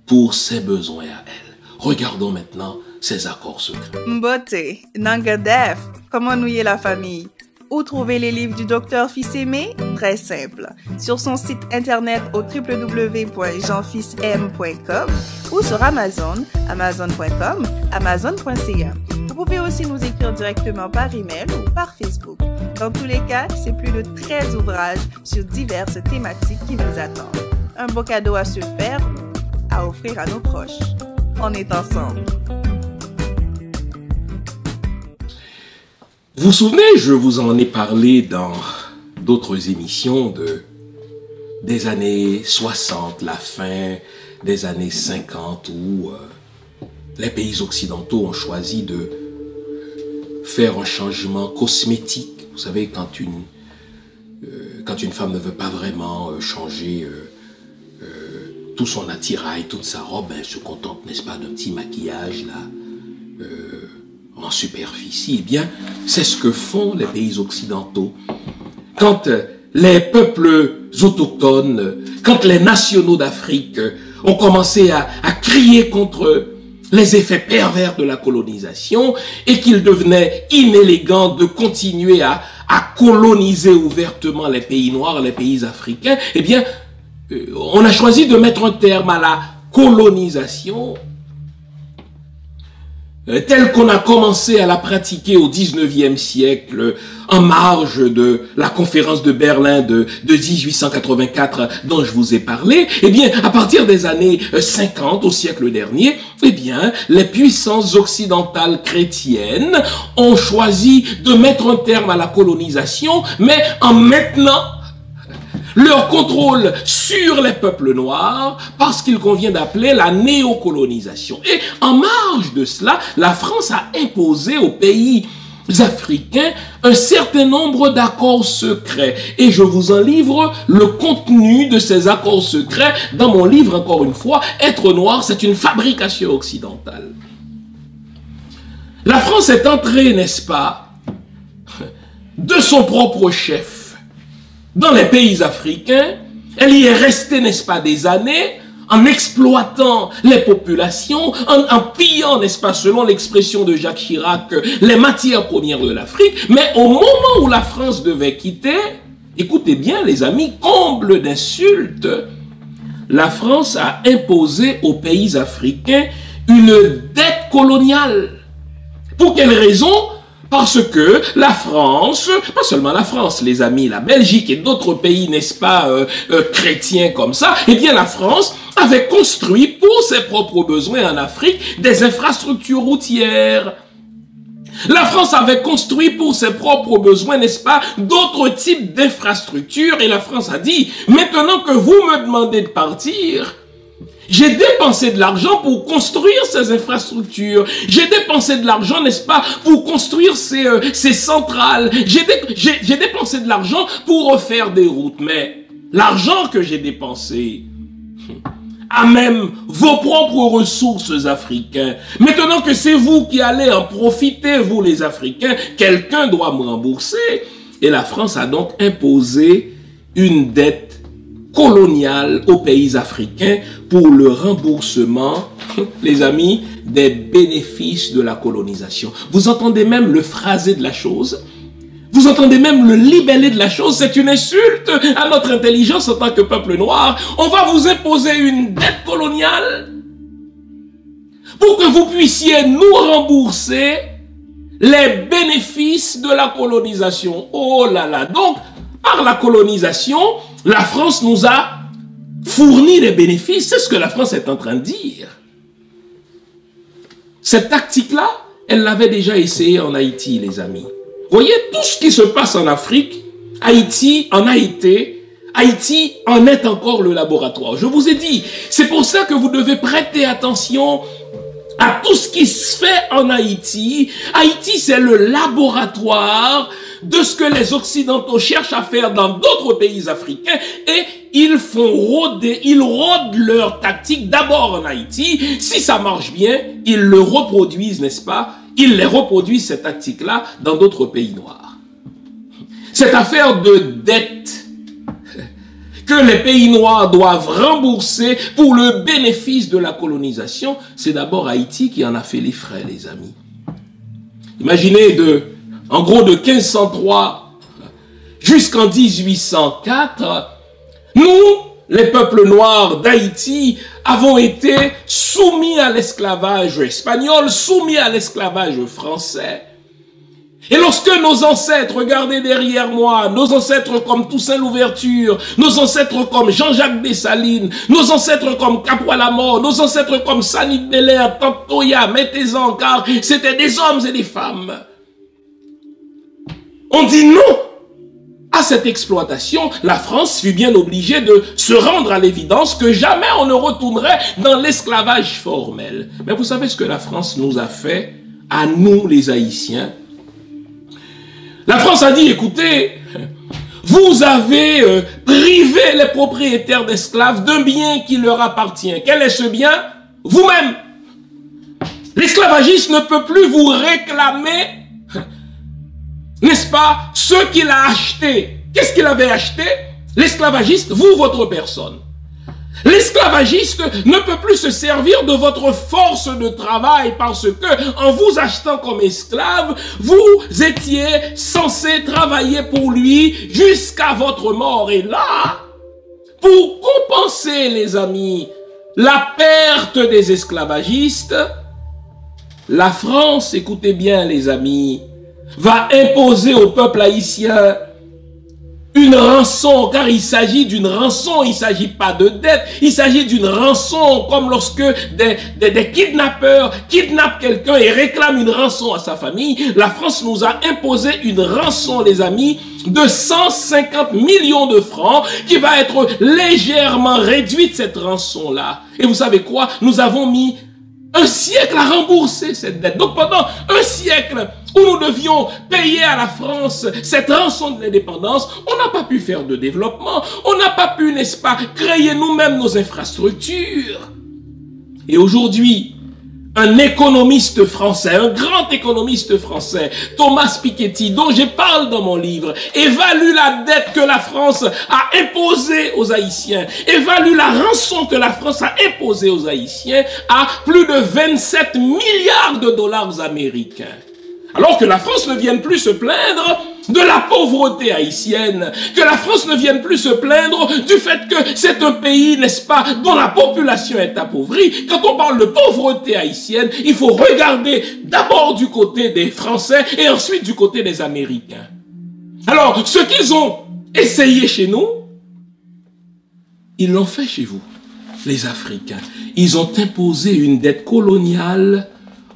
pour ses besoins à elle. Regardons maintenant ces accords secrets. Mbote, Nangadef, comment nouer la famille? Où trouver les livres du docteur Fils-Aimé? Très simple. Sur son site internet au www.jeanfilsm.com ou sur Amazon, amazon.com, amazon.ca. Vous pouvez aussi nous écrire directement par email ou par Facebook. Dans tous les cas, c'est plus de 13 ouvrages sur diverses thématiques qui nous attendent. Un beau cadeau à se faire ou à offrir à nos proches. On est ensemble. Vous vous souvenez, je vous en ai parlé dans d'autres émissions des années 60, la fin des années 50, où les pays occidentaux ont choisi de faire un changement cosmétique. Vous savez, quand une femme ne veut pas vraiment changer tout son attirail, toute sa robe, elle se contente, n'est-ce pas, d'un petit maquillage là, en superficie. Eh bien, c'est ce que font les pays occidentaux. Quand les peuples autochtones, quand les nationaux d'Afrique ont commencé à crier contre les effets pervers de la colonisation et qu'il devenait inélégant de continuer à coloniser ouvertement les pays noirs, les pays africains, eh bien, on a choisi de mettre un terme à la colonisation telle qu'on a commencé à la pratiquer au 19e siècle en marge de la conférence de Berlin de 1884 dont je vous ai parlé. Eh bien, à partir des années 50 au siècle dernier, eh bien, les puissances occidentales chrétiennes ont choisi de mettre un terme à la colonisation, mais en maintenant leur contrôle sur les peuples noirs parce qu'il convient d'appeler la néocolonisation. Et en marge de cela, la France a imposé aux pays africains un certain nombre d'accords secrets. Et je vous en livre le contenu de ces accords secrets dans mon livre, encore une fois, Être noir, c'est une fabrication occidentale. La France est entrée, n'est-ce pas, de son propre chef dans les pays africains. Elle y est restée, n'est-ce pas, des années, en exploitant les populations, en pillant, n'est-ce pas, selon l'expression de Jacques Chirac, les matières premières de l'Afrique. Mais au moment où la France devait quitter, écoutez bien les amis, comble d'insultes, la France a imposé aux pays africains une dette coloniale. Pour quelle raison ? Parce que la France, pas seulement la France, les amis, la Belgique et d'autres pays, n'est-ce pas, chrétiens comme ça, eh bien la France avait construit pour ses propres besoins en Afrique des infrastructures routières. La France avait construit pour ses propres besoins, n'est-ce pas, d'autres types d'infrastructures. Et la France a dit, maintenant que vous me demandez de partir, j'ai dépensé de l'argent pour construire ces infrastructures. J'ai dépensé de l'argent, n'est-ce pas, pour construire ces centrales. J'ai dépensé de l'argent pour refaire des routes. Mais l'argent que j'ai dépensé à même vos propres ressources africaines. Maintenant que c'est vous qui allez en profiter, vous les Africains, quelqu'un doit me rembourser. Et la France a donc imposé une dette coloniale aux pays africains pour le remboursement, les amis, des bénéfices de la colonisation. Vous entendez même le phrasé de la chose? Vous entendez même le libellé de la chose? C'est une insulte à notre intelligence en tant que peuple noir. On va vous imposer une dette coloniale pour que vous puissiez nous rembourser les bénéfices de la colonisation. Oh là là! Donc, par la colonisation, la France nous a fourni des bénéfices. C'est ce que la France est en train de dire. Cette tactique-là, elle l'avait déjà essayé en Haïti, les amis. Voyez, tout ce qui se passe en Afrique, Haïti en a été, Haïti en est encore le laboratoire. Je vous ai dit, c'est pour ça que vous devez prêter attention à tout ce qui se fait en Haïti. Haïti, c'est le laboratoire de ce que les Occidentaux cherchent à faire dans d'autres pays africains et ils rôdent leur tactique d'abord en Haïti. Si ça marche bien, ils le reproduisent, n'est-ce pas? Ils les reproduisent, cette tactique-là, dans d'autres pays noirs. Cette affaire de dette que les pays noirs doivent rembourser pour le bénéfice de la colonisation, c'est d'abord Haïti qui en a fait les frais, les amis. Imaginez en gros de 1503 jusqu'en 1804, nous, les peuples noirs d'Haïti, avons été soumis à l'esclavage espagnol, soumis à l'esclavage français. Et lorsque nos ancêtres, regardez derrière moi, nos ancêtres comme Toussaint Louverture, nos ancêtres comme Jean-Jacques Dessalines, nos ancêtres comme Capois-Lamort, nos ancêtres comme Sanit Belair, Tantoya, mettez-en, car c'était des hommes et des femmes. On dit non à cette exploitation. La France fut bien obligée de se rendre à l'évidence que jamais on ne retournerait dans l'esclavage formel. Mais vous savez ce que la France nous a fait à nous les Haïtiens? La France a dit, écoutez, vous avez privé les propriétaires d'esclaves d'un bien qui leur appartient. Quel est ce bien? Vous-même. L'esclavagiste ne peut plus vous réclamer, n'est-ce pas, ce qu'il a acheté. Qu'est-ce qu'il avait acheté? L'esclavagiste, vous, votre personne. L'esclavagiste ne peut plus se servir de votre force de travail parce que, en vous achetant comme esclave, vous étiez censé travailler pour lui jusqu'à votre mort. Et là, pour compenser, les amis, la perte des esclavagistes, la France, écoutez bien les amis, va imposer au peuple haïtien une rançon, car il s'agit d'une rançon, il ne s'agit pas de dette, il s'agit d'une rançon, comme lorsque des kidnappeurs kidnappent quelqu'un et réclament une rançon à sa famille. La France nous a imposé une rançon, les amis, de 150 millions de francs, qui va être légèrement réduite, cette rançon-là. Et vous savez quoi? Nous avons mis un siècle à rembourser cette dette. Donc pendant un siècle où nous devions payer à la France cette rançon de l'indépendance, on n'a pas pu faire de développement, on n'a pas pu, n'est-ce pas, créer nous-mêmes nos infrastructures. Et aujourd'hui, un économiste français, un grand économiste français, Thomas Piketty, dont je parle dans mon livre, évalue la dette que la France a imposée aux Haïtiens, évalue la rançon que la France a imposée aux Haïtiens à plus de 27 milliards de dollars américains. Alors que la France ne vienne plus se plaindre de la pauvreté haïtienne, que la France ne vienne plus se plaindre du fait que c'est un pays, n'est-ce pas, dont la population est appauvrie. Quand on parle de pauvreté haïtienne, il faut regarder d'abord du côté des Français et ensuite du côté des Américains. Alors, ce qu'ils ont essayé chez nous, ils l'ont fait chez vous, les Africains. Ils ont imposé une dette coloniale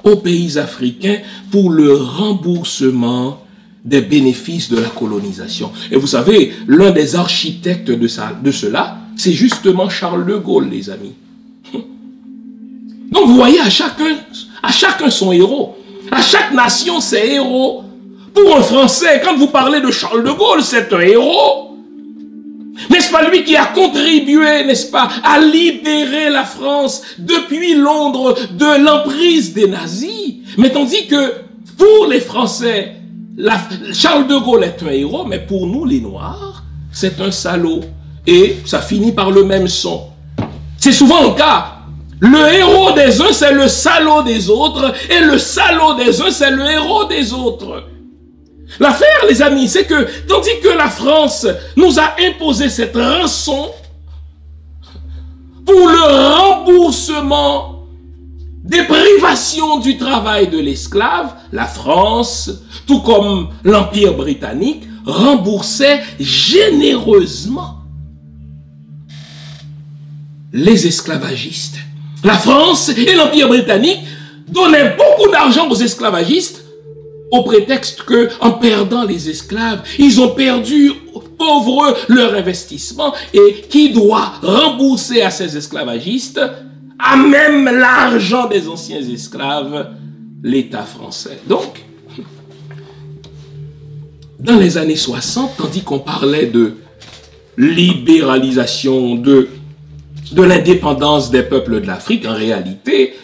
aux pays africains pour le remboursement des bénéfices de la colonisation. Et vous savez, l'un des architectes de cela, c'est justement Charles de Gaulle, les amis. Donc vous voyez, à chacun son héros. À chaque nation, ses héros. Pour un Français, quand vous parlez de Charles de Gaulle, c'est un héros. N'est-ce pas lui qui a contribué, n'est-ce pas, à libérer la France depuis Londres de l'emprise des nazis? Mais tandis que pour les Français, Charles de Gaulle est un héros, mais pour nous les Noirs, c'est un salaud. Et ça finit par le même son. C'est souvent le cas. Le héros des uns, c'est le salaud des autres, et le salaud des uns, c'est le héros des autres. L'affaire, les amis, c'est que, tandis que la France nous a imposé cette rançon pour le remboursement des privations du travail de l'esclave, la France, tout comme l'Empire britannique, remboursait généreusement les esclavagistes. La France et l'Empire britannique donnaient beaucoup d'argent aux esclavagistes au prétexte que, en perdant les esclaves, ils ont perdu, pauvres, leur investissement. Et qui doit rembourser à ces esclavagistes, à même l'argent des anciens esclaves? L'État français. Donc, dans les années 60, tandis qu'on parlait de libéralisation, de l'indépendance des peuples de l'Afrique, en réalité,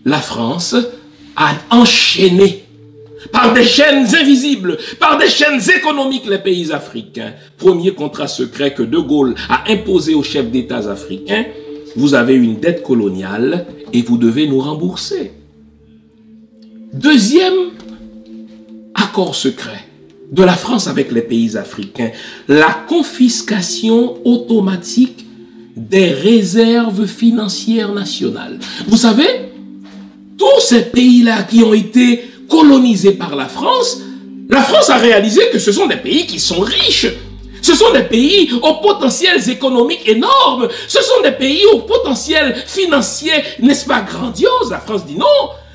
la France a enchaîné par des chaînes invisibles, par des chaînes économiques, les pays africains. Premier contrat secret que De Gaulle a imposé aux chefs d'État africains. Vous avez une dette coloniale et vous devez nous rembourser. Deuxième accord secret de la France avec les pays africains, la confiscation automatique des réserves financières nationales. Vous savez, tous ces pays-là qui ont été colonisés par la France a réalisé que ce sont des pays qui sont riches. Ce sont des pays aux potentiels économiques énormes. Ce sont des pays au potentiel financier, n'est-ce pas, grandiose. La France dit non,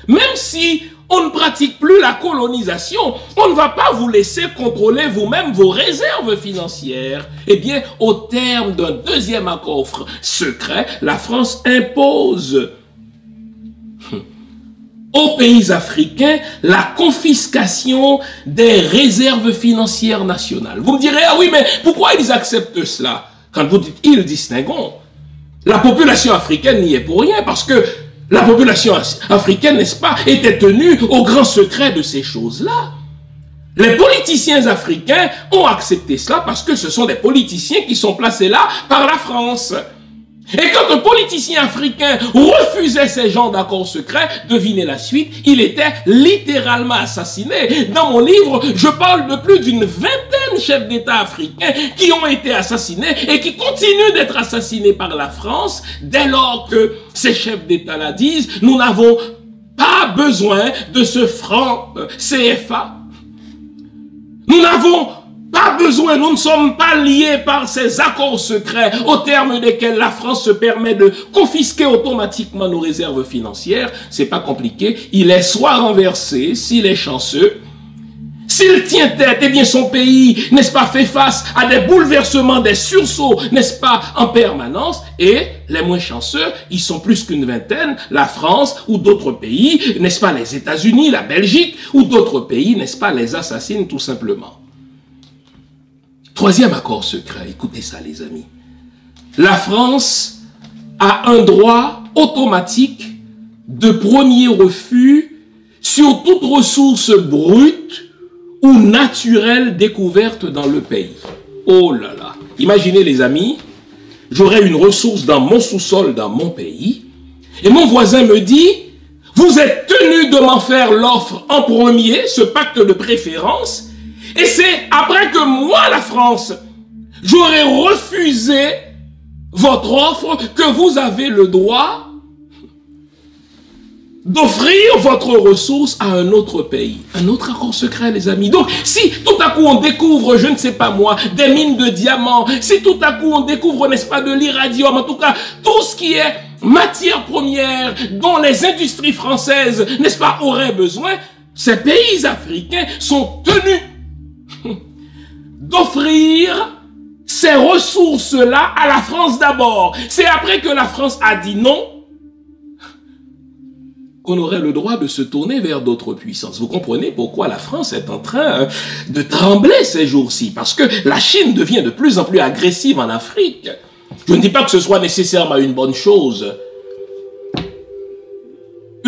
même si on ne pratique plus la colonisation, on ne va pas vous laisser contrôler vous-même vos réserves financières. Eh bien, au terme d'un deuxième accord secret, la France impose aux pays africains la confiscation des réserves financières nationales. Vous me direz, ah oui, mais pourquoi ils acceptent cela? Quand vous dites ils, distinguons. La population africaine n'y est pour rien, parce que la population africaine, n'est-ce pas, était tenue au grand secret de ces choses-là. Les politiciens africains ont accepté cela parce que ce sont des politiciens qui sont placés là par la France. Et quand un politicien africain refusait ces genres d'accords secrets, devinez la suite, il était littéralement assassiné. Dans mon livre, je parle de plus d'une vingtaine de chefs d'État africains qui ont été assassinés et qui continuent d'être assassinés par la France dès lors que ces chefs d'État-là disent « Nous n'avons pas besoin de ce franc CFA. Nous n'avons pas besoin, nous ne sommes pas liés par ces accords secrets au terme desquels la France se permet de confisquer automatiquement nos réserves financières. C'est pas compliqué. Il est soit renversé, s'il est chanceux. S'il tient tête, eh bien son pays, n'est-ce pas, fait face à des bouleversements, des sursauts, n'est-ce pas, en permanence. Et les moins chanceux, ils sont plus qu'une vingtaine, la France ou d'autres pays, n'est-ce pas, les États-Unis, la Belgique ou d'autres pays, n'est-ce pas, les assassinent tout simplement. Troisième accord secret, écoutez ça les amis. La France a un droit automatique de premier refus sur toute ressource brute ou naturelle découverte dans le pays. Oh là là, imaginez les amis, j'aurais une ressource dans mon sous-sol, dans mon pays, et mon voisin me dit, vous êtes tenu de m'en faire l'offre en premier, ce pacte de préférence, et c'est après que moi, la France, j'aurais refusé votre offre que vous avez le droit d'offrir votre ressource à un autre pays. Un autre accord secret, les amis. Donc, si tout à coup on découvre, je ne sais pas moi, des mines de diamants, si tout à coup on découvre, n'est-ce pas, de l'iradium, en tout cas, tout ce qui est matière première dont les industries françaises, n'est-ce pas, auraient besoin, ces pays africains sont tenus d'offrir ces ressources-là à la France d'abord. C'est après que la France a dit non qu'on aurait le droit de se tourner vers d'autres puissances. Vous comprenez pourquoi la France est en train de trembler ces jours-ci? Parce que la Chine devient de plus en plus agressive en Afrique. Je ne dis pas que ce soit nécessairement une bonne chose.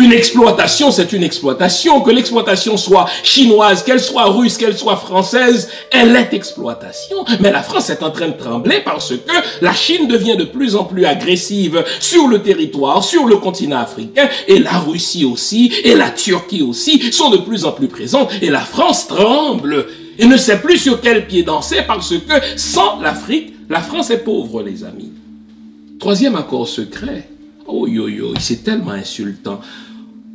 Une exploitation, c'est une exploitation. Que l'exploitation soit chinoise, qu'elle soit russe, qu'elle soit française, elle est exploitation. Mais la France est en train de trembler parce que la Chine devient de plus en plus agressive sur le territoire, sur le continent africain. Et la Russie aussi, et la Turquie aussi sont de plus en plus présentes. Et la France tremble et ne sait plus sur quel pied danser parce que sans l'Afrique, la France est pauvre, les amis. Troisième accord secret. Oh yo yo, c'est tellement insultant.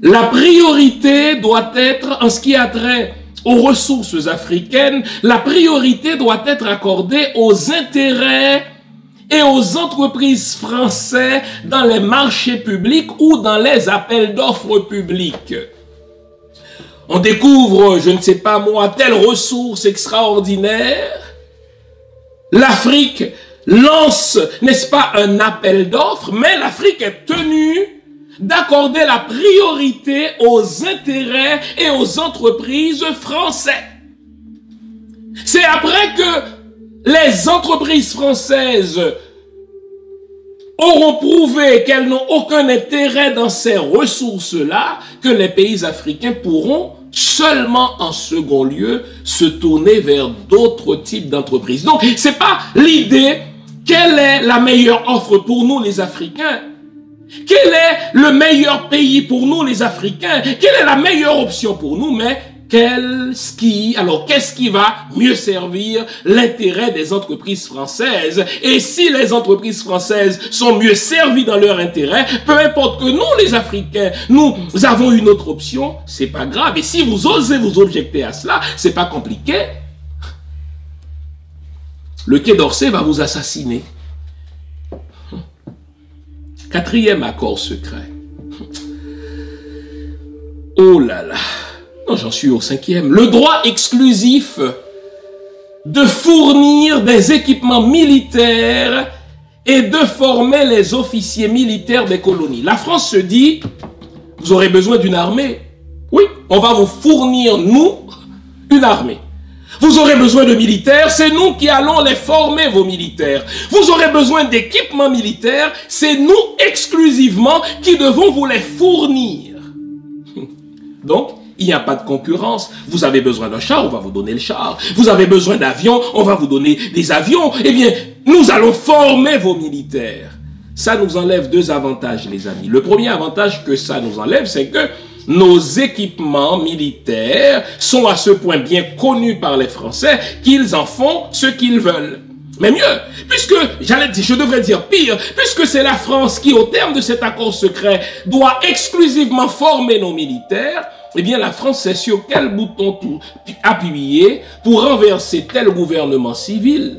La priorité doit être, en ce qui a trait aux ressources africaines, la priorité doit être accordée aux intérêts et aux entreprises françaises dans les marchés publics ou dans les appels d'offres publics. On découvre, je ne sais pas moi, telle ressource extraordinaire. L'Afrique lance, n'est-ce pas, un appel d'offres, mais l'Afrique est tenue d'accorder la priorité aux intérêts et aux entreprises françaises. C'est après que les entreprises françaises auront prouvé qu'elles n'ont aucun intérêt dans ces ressources-là que les pays africains pourront seulement en second lieu se tourner vers d'autres types d'entreprises. Donc, c'est pas l'idée quelle est la meilleure offre pour nous les Africains. Quel est le meilleur pays pour nous les Africains? Quelle est la meilleure option pour nous? Mais qu'est-ce qui va mieux servir l'intérêt des entreprises françaises? Et si les entreprises françaises sont mieux servies dans leur intérêt, peu importe que nous, les Africains, nous avons une autre option, c'est pas grave. Et si vous osez vous objecter à cela, c'est pas compliqué. Le Quai d'Orsay va vous assassiner. 4e accord secret. Oh là là. Non, j'en suis au 5e. Le droit exclusif de fournir des équipements militaires et de former les officiers militaires des colonies. La France se dit, vous aurez besoin d'une armée. Oui, on va vous fournir, nous, une armée. Vous aurez besoin de militaires, c'est nous qui allons les former, vos militaires. Vous aurez besoin d'équipements militaires, c'est nous exclusivement qui devons vous les fournir. Donc, il n'y a pas de concurrence. Vous avez besoin d'un char, on va vous donner le char. Vous avez besoin d'avions, on va vous donner des avions. Eh bien, nous allons former vos militaires. Ça nous enlève 2 avantages, les amis. Le premier avantage que ça nous enlève, c'est que nos équipements militaires sont à ce point bien connus par les Français qu'ils en font ce qu'ils veulent. Mais mieux, puisque, je devrais dire pire, puisque c'est la France qui, au terme de cet accord secret, doit exclusivement former nos militaires, eh bien la France sait sur quel bouton appuyer pour renverser tel gouvernement civil.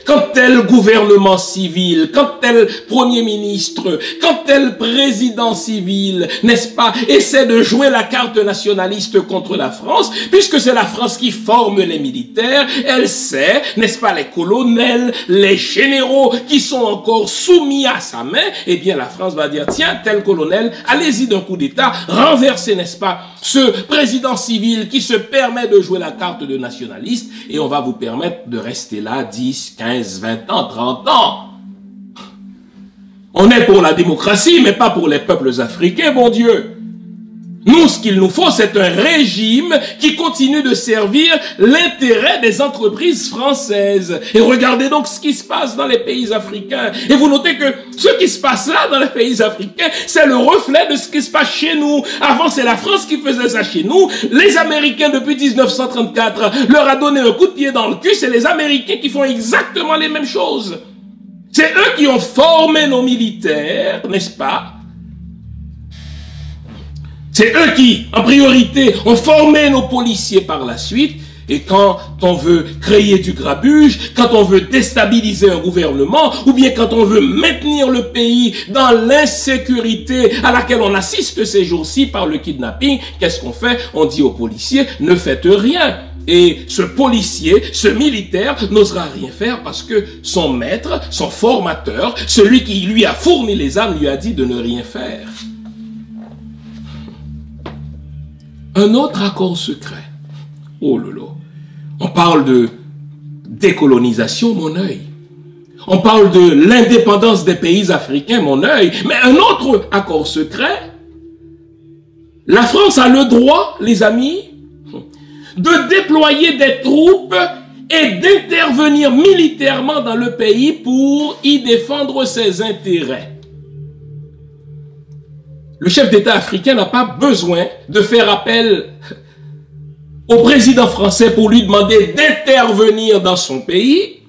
Quand tel gouvernement civil, quand tel premier ministre, quand tel président civil, n'est-ce pas, essaie de jouer la carte nationaliste contre la France, puisque c'est la France qui forme les militaires, elle sait, n'est-ce pas, les colonels, les généraux qui sont encore soumis à sa main, eh bien la France va dire, tiens, tel colonel, allez-y d'un coup d'État, renversez, n'est-ce pas, ce président civil qui se permet de jouer la carte de nationaliste, et on va vous permettre de rester là 10, 15, 20 ans, 30 ans. On est pour la démocratie, mais pas pour les peuples africains, bon Dieu. Nous, ce qu'il nous faut, c'est un régime qui continue de servir l'intérêt des entreprises françaises. Et regardez donc ce qui se passe dans les pays africains. Et vous notez que ce qui se passe là dans les pays africains, c'est le reflet de ce qui se passe chez nous. Avant, c'est la France qui faisait ça chez nous. Les Américains, depuis 1934, leur a donné un coup de pied dans le cul. C'est les Américains qui font exactement les mêmes choses. C'est eux qui ont formé nos militaires, n'est-ce pas? C'est eux qui, en priorité, ont formé nos policiers par la suite. Et quand on veut créer du grabuge, quand on veut déstabiliser un gouvernement, ou bien quand on veut maintenir le pays dans l'insécurité à laquelle on assiste ces jours-ci par le kidnapping, qu'est-ce qu'on fait? On dit aux policiers, ne faites rien. Et ce policier, ce militaire, n'osera rien faire parce que son maître, son formateur, celui qui lui a fourni les armes, lui a dit de ne rien faire. Un autre accord secret. Oh lolo. On parle de décolonisation, mon œil. On parle de l'indépendance des pays africains, mon œil. Mais un autre accord secret. La France a le droit, les amis, de déployer des troupes et d'intervenir militairement dans le pays pour y défendre ses intérêts. Le chef d'État africain n'a pas besoin de faire appel au président français pour lui demander d'intervenir dans son pays,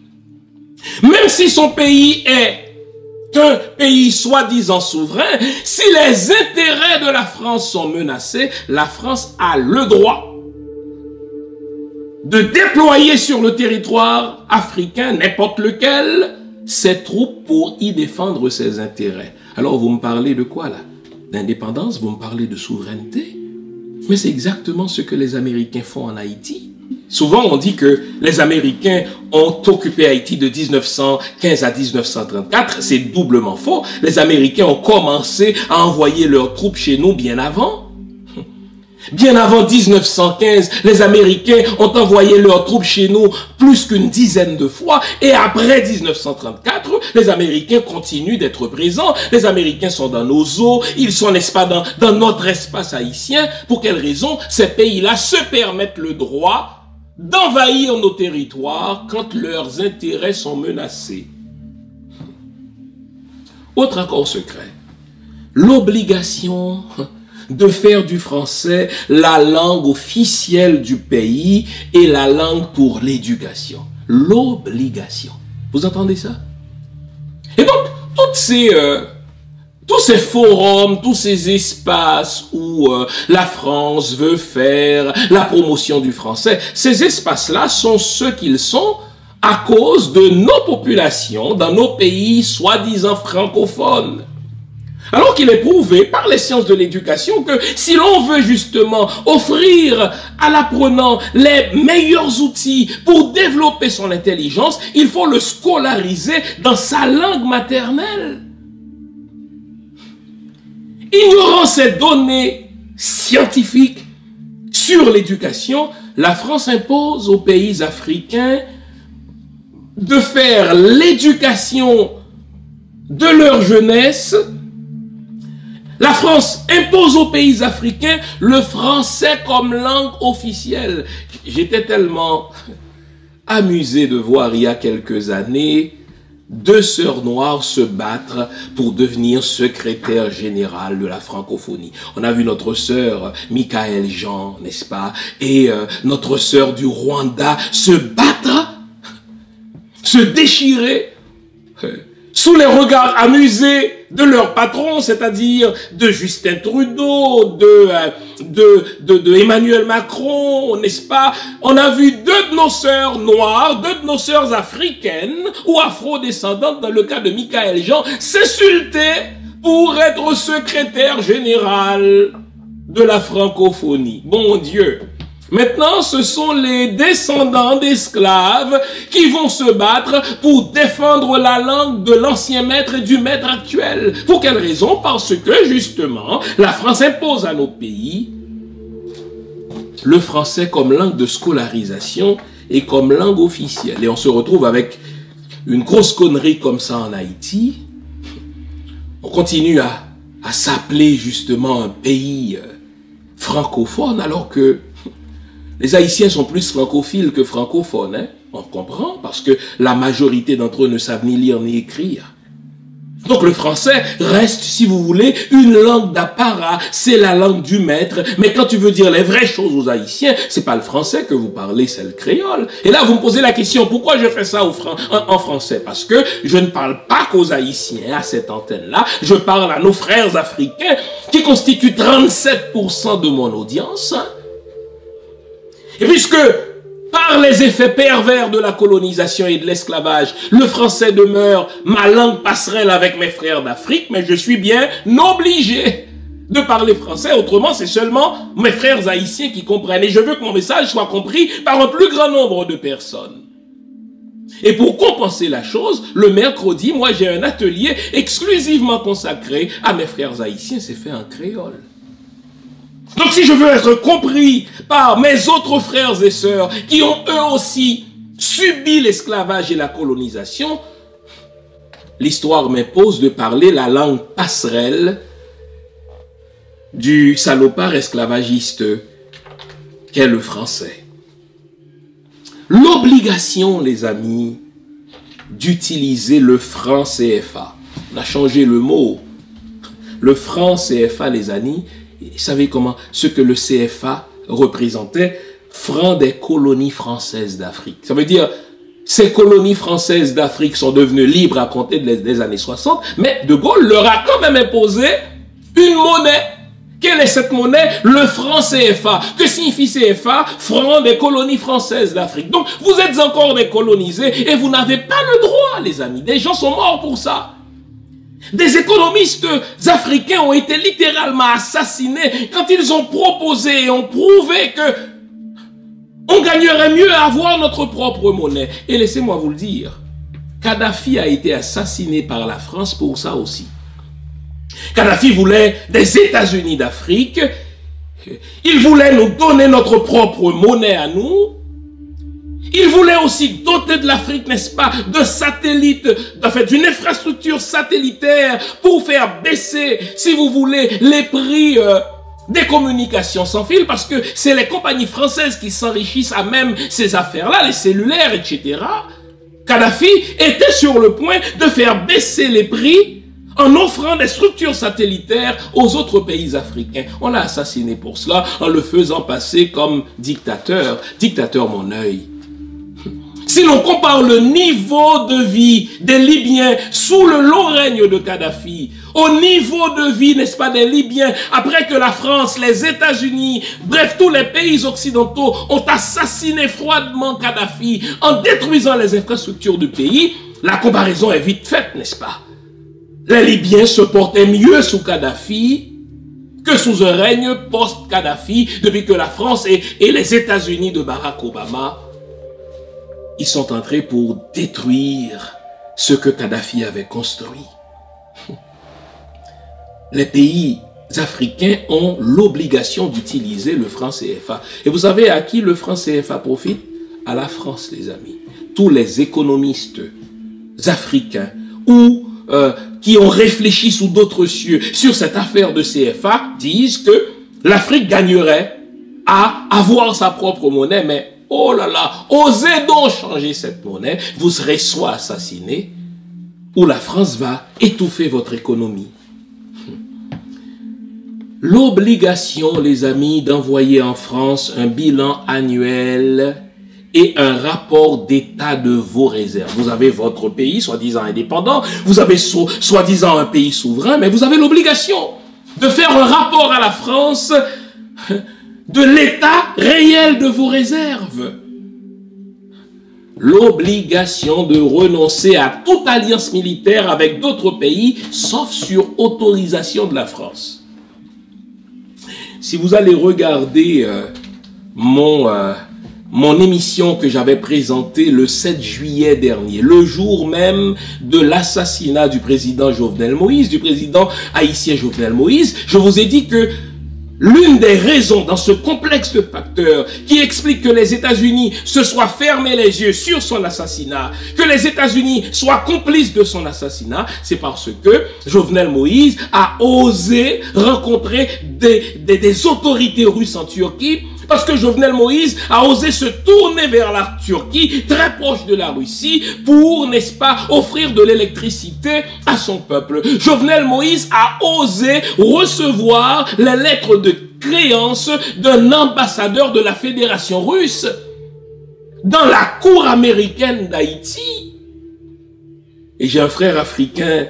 même si son pays est un pays soi-disant souverain. Si les intérêts de la France sont menacés, la France a le droit de déployer sur le territoire africain, n'importe lequel, ses troupes pour y défendre ses intérêts. Alors vous me parlez de quoi là? D'indépendance, vous me parlez de souveraineté? Mais c'est exactement ce que les Américains font en Haïti. Souvent, on dit que les Américains ont occupé Haïti de 1915 à 1934. C'est doublement faux. Les Américains ont commencé à envoyer leurs troupes chez nous bien avant. Bien avant 1915, les Américains ont envoyé leurs troupes chez nous plus qu'une dizaine de fois. Et après 1934, les Américains continuent d'être présents. Les Américains sont dans nos eaux. Ils sont, n'est-ce pas, dans notre espace haïtien. Pour quelle raison? Ces pays-là se permettent le droit d'envahir nos territoires quand leurs intérêts sont menacés. Autre accord secret. L'obligation de faire du français la langue officielle du pays et la langue pour l'éducation. L'obligation. Vous entendez ça? Et donc, tous ces forums, tous ces espaces où la France veut faire la promotion du français, ces espaces-là sont ce qu'ils sont à cause de nos populations dans nos pays soi-disant francophones. Alors qu'il est prouvé par les sciences de l'éducation que si l'on veut justement offrir à l'apprenant les meilleurs outils pour développer son intelligence, il faut le scolariser dans sa langue maternelle. Ignorant ces données scientifiques sur l'éducation, la France impose aux pays africains de faire l'éducation de leur jeunesse. La France impose aux pays africains le français comme langue officielle. J'étais tellement amusé de voir il y a quelques années deux sœurs noires se battre pour devenir secrétaire générale de la francophonie. On a vu notre sœur Michaël Jean, n'est-ce pas, et notre sœur du Rwanda se battre, se déchirer sous les regards amusés de leur patron, c'est-à-dire de Justin Trudeau, de Emmanuel Macron, n'est-ce pas? On a vu deux de nos sœurs noires, deux de nos sœurs africaines ou afro-descendantes, dans le cas de Michaël Jean, s'insulter pour être secrétaire général de la francophonie. Bon Dieu! Maintenant, ce sont les descendants d'esclaves qui vont se battre pour défendre la langue de l'ancien maître et du maître actuel. Pour quelle raison? Parce que, justement, la France impose à nos pays le français comme langue de scolarisation et comme langue officielle. Et on se retrouve avec une grosse connerie comme ça en Haïti. On continue à s'appeler justement un pays francophone alors que les Haïtiens sont plus francophiles que francophones, hein? On comprend, parce que la majorité d'entre eux ne savent ni lire ni écrire. Donc le français reste, si vous voulez, une langue d'apparat, c'est la langue du maître, mais quand tu veux dire les vraies choses aux Haïtiens, c'est pas le français que vous parlez, c'est le créole. Et là, vous me posez la question, pourquoi je fais ça en français? Parce que je ne parle pas qu'aux Haïtiens à cette antenne-là, je parle à nos frères africains qui constituent 37% de mon audience, hein? Et puisque, par les effets pervers de la colonisation et de l'esclavage, le français demeure ma langue passerelle avec mes frères d'Afrique, mais je suis bien obligé de parler français, autrement c'est seulement mes frères haïtiens qui comprennent. Et je veux que mon message soit compris par un plus grand nombre de personnes. Et pour compenser la chose, le mercredi, moi j'ai un atelier exclusivement consacré à mes frères haïtiens, c'est fait en créole. Donc si je veux être compris par mes autres frères et sœurs qui ont eux aussi subi l'esclavage et la colonisation, l'histoire m'impose de parler la langue passerelle du salopard esclavagiste qu'est le français. L'obligation, les amis, d'utiliser le franc CFA. On a changé le mot. Le franc CFA, les amis, vous savez comment? Ce que le CFA représentait, franc des colonies françaises d'Afrique. Ça veut dire, ces colonies françaises d'Afrique sont devenues libres à compter des années 60, mais De Gaulle leur a quand même imposé une monnaie. Quelle est cette monnaie? Le franc CFA. Que signifie CFA? Franc des colonies françaises d'Afrique. Donc, vous êtes encore des colonisés et vous n'avez pas le droit, les amis. Des gens sont morts pour ça. Des économistes africains ont été littéralement assassinés quand ils ont proposé et ont prouvé que on gagnerait mieux à avoir notre propre monnaie. Et laissez-moi vous le dire, Kadhafi a été assassiné par la France pour ça aussi. Kadhafi voulait des États-Unis d'Afrique Ils voulaient nous donner notre propre monnaie à nous. Ils voulaient aussi doter de l'Afrique, n'est-ce pas, de satellites, en fait, d'une infrastructure satellitaire pour faire baisser, si vous voulez, les prix des communications sans fil, parce que c'est les compagnies françaises qui s'enrichissent à même ces affaires-là, les cellulaires, etc. Kadhafi était sur le point de faire baisser les prix en offrant des structures satellitaires aux autres pays africains. On l'a assassiné pour cela, en le faisant passer comme dictateur. Dictateur, mon œil. Si l'on compare le niveau de vie des Libyens sous le long règne de Kadhafi, au niveau de vie, n'est-ce pas, des Libyens, après que la France, les États-Unis, bref, tous les pays occidentaux ont assassiné froidement Kadhafi en détruisant les infrastructures du pays, la comparaison est vite faite, n'est-ce pas? Les Libyens se portaient mieux sous Kadhafi que sous un règne post-Kadhafi, depuis que la France et les États-Unis de Barack Obama, ils sont entrés pour détruire ce que Kadhafi avait construit. Les pays africains ont l'obligation d'utiliser le franc CFA. Et vous savez à qui le franc CFA profite? À la France, les amis. Tous les économistes africains ou qui ont réfléchi sous d'autres cieux sur cette affaire de CFA disent que l'Afrique gagnerait à avoir sa propre monnaie, mais oh là là, osez donc changer cette monnaie, vous serez soit assassiné, ou la France va étouffer votre économie. L'obligation, les amis, d'envoyer en France un bilan annuel et un rapport d'état de vos réserves. Vous avez votre pays, soi-disant indépendant, vous avez soi-disant un pays souverain, mais vous avez l'obligation de faire un rapport à la France de l'état réel de vos réserves. L'obligation de renoncer à toute alliance militaire avec d'autres pays, sauf sur autorisation de la France. Si vous allez regarder mon émission que j'avais présentée le 7 juillet dernier, le jour même de l'assassinat du président Jovenel Moïse, du président haïtien Jovenel Moïse, je vous ai dit que l'une des raisons dans ce complexe de facteurs qui explique que les États-Unis se soient fermés les yeux sur son assassinat, que les États-Unis soient complices de son assassinat, c'est parce que Jovenel Moïse a osé rencontrer des autorités russes en Turquie, parce que Jovenel Moïse a osé se tourner vers la Turquie, très proche de la Russie, pour, n'est-ce pas, offrir de l'électricité à son peuple. Jovenel Moïse a osé recevoir les lettres de créance d'un ambassadeur de la Fédération russe dans la cour américaine d'Haïti. Et j'ai un frère africain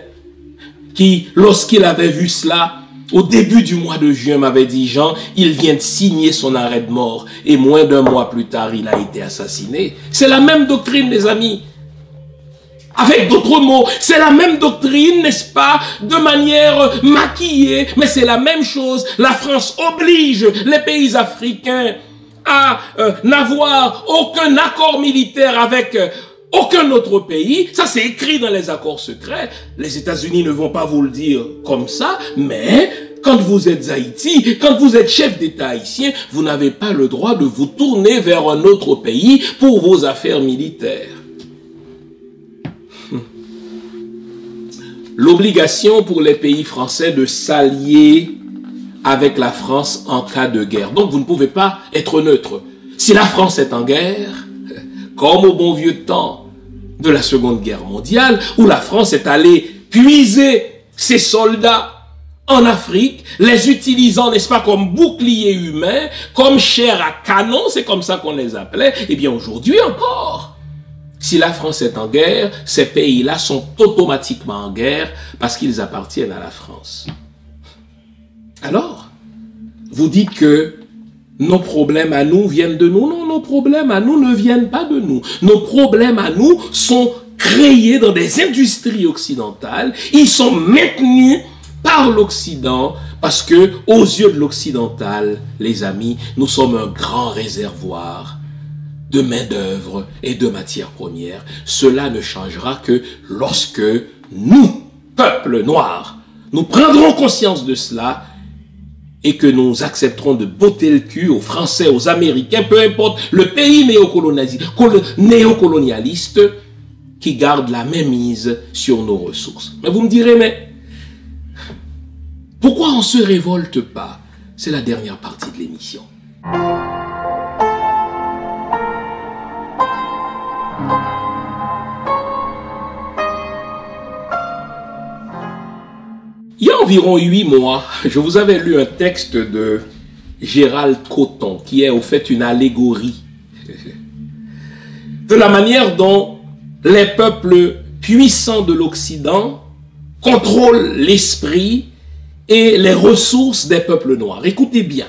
qui, lorsqu'il avait vu cela, au début du mois de juin, m'avait dit, Jean, il vient de signer son arrêt de mort. Et moins d'un mois plus tard, il a été assassiné. C'est la même doctrine, les amis. Avec d'autres mots, c'est la même doctrine, n'est-ce pas, de manière maquillée, mais c'est la même chose. La France oblige les pays africains à n'avoir aucun accord militaire avec aucun autre pays. Ça, c'est écrit dans les accords secrets. Les États-Unis ne vont pas vous le dire comme ça, mais quand vous êtes Haïti, quand vous êtes chef d'État haïtien, vous n'avez pas le droit de vous tourner vers un autre pays pour vos affaires militaires. L'obligation pour les pays français de s'allier avec la France en cas de guerre. Donc, vous ne pouvez pas être neutre. Si la France est en guerre, comme au bon vieux temps de la Seconde Guerre mondiale, où la France est allée puiser ses soldats en Afrique, les utilisant, n'est-ce pas, comme boucliers humains, comme chair à canon, c'est comme ça qu'on les appelait, et bien aujourd'hui encore, si la France est en guerre, ces pays-là sont automatiquement en guerre parce qu'ils appartiennent à la France. Alors, vous dites que nos problèmes à nous viennent de nous. Non, nos problèmes à nous ne viennent pas de nous. Nos problèmes à nous sont créés dans des industries occidentales. Ils sont maintenus par l'Occident parce que, aux yeux de l'occidental, les amis, nous sommes un grand réservoir de main-d'œuvre et de matières premières. Cela ne changera que lorsque nous, peuple noir, nous prendrons conscience de cela et que nous accepterons de botter le cul aux Français, aux Américains, peu importe le pays néocolonialiste qui garde la même mise sur nos ressources. Mais vous me direz, mais pourquoi on ne se révolte pas? C'est la dernière partie de l'émission. Il y a environ 8 mois, je vous avais lu un texte de Gérald Coton, qui est au fait une allégorie de la manière dont les peuples puissants de l'Occident contrôlent l'esprit et les ressources des peuples noirs. Écoutez bien,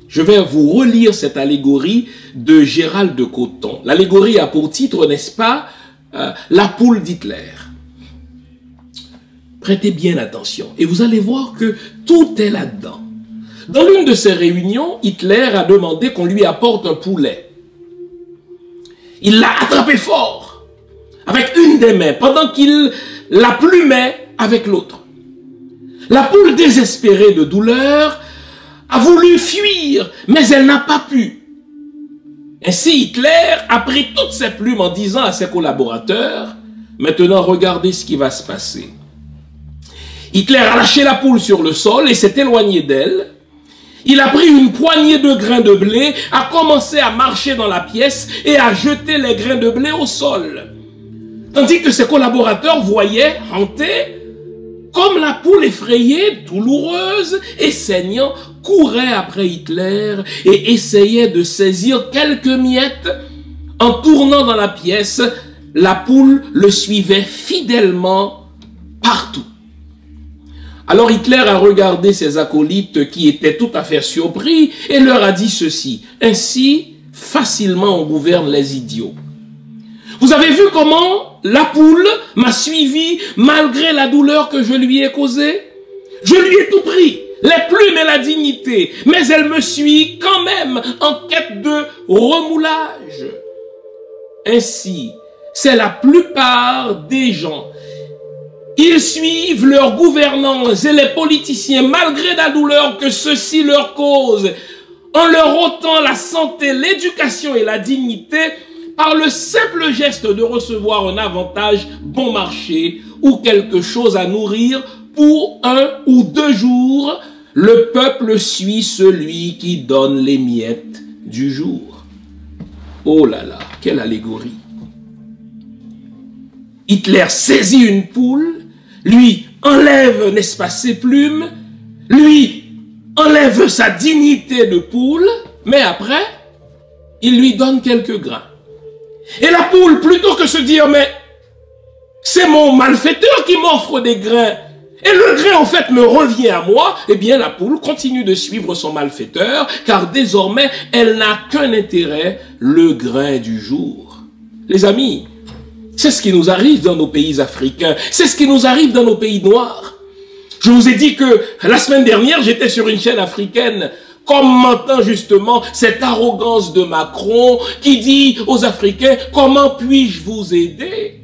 je vais vous relire cette allégorie de Gérald de Coton. L'allégorie a pour titre, n'est-ce pas, La poule d'Hitler. Prêtez bien attention et vous allez voir que tout est là-dedans. Dans l'une de ces réunions, Hitler a demandé qu'on lui apporte un poulet. Il l'a attrapé fort avec une des mains pendant qu'il la plumait avec l'autre. La poule, désespérée de douleur, a voulu fuir, mais elle n'a pas pu. Ainsi, Hitler a pris toutes ses plumes en disant à ses collaborateurs, « Maintenant, regardez ce qui va se passer. » Hitler a lâché la poule sur le sol et s'est éloigné d'elle. Il a pris une poignée de grains de blé, a commencé à marcher dans la pièce et a jeté les grains de blé au sol. Tandis que ses collaborateurs voyaient, hantés, comme la poule effrayée, douloureuse et saignant, courait après Hitler et essayait de saisir quelques miettes. En tournant dans la pièce, la poule le suivait fidèlement partout. Alors Hitler a regardé ses acolytes qui étaient tout à fait surpris et leur a dit ceci. Ainsi, facilement on gouverne les idiots. Vous avez vu comment la poule m'a suivi malgré la douleur que je lui ai causée? Je lui ai tout pris, les plumes et la dignité, mais elle me suit quand même en quête de remoulage. Ainsi, c'est la plupart des gens. Ils suivent leurs gouvernants et les politiciens malgré la douleur que ceux-ci leur causent, en leur ôtant la santé, l'éducation et la dignité par le simple geste de recevoir un avantage bon marché ou quelque chose à nourrir pour 1 ou 2 jours. Le peuple suit celui qui donne les miettes du jour. Oh là là, quelle allégorie! Hitler saisit une poule, lui enlève, n'est-ce pas, ses plumes, lui enlève sa dignité de poule, mais après, il lui donne quelques grains. Et la poule, plutôt que se dire, mais c'est mon malfaiteur qui m'offre des grains, et le grain en fait me revient à moi, eh bien la poule continue de suivre son malfaiteur, car désormais, elle n'a qu'un intérêt, le grain du jour. Les amis, c'est ce qui nous arrive dans nos pays africains. C'est ce qui nous arrive dans nos pays noirs. Je vous ai dit que la semaine dernière, j'étais sur une chaîne africaine commentant justement cette arrogance de Macron qui dit aux Africains « Comment puis-je vous aider ?»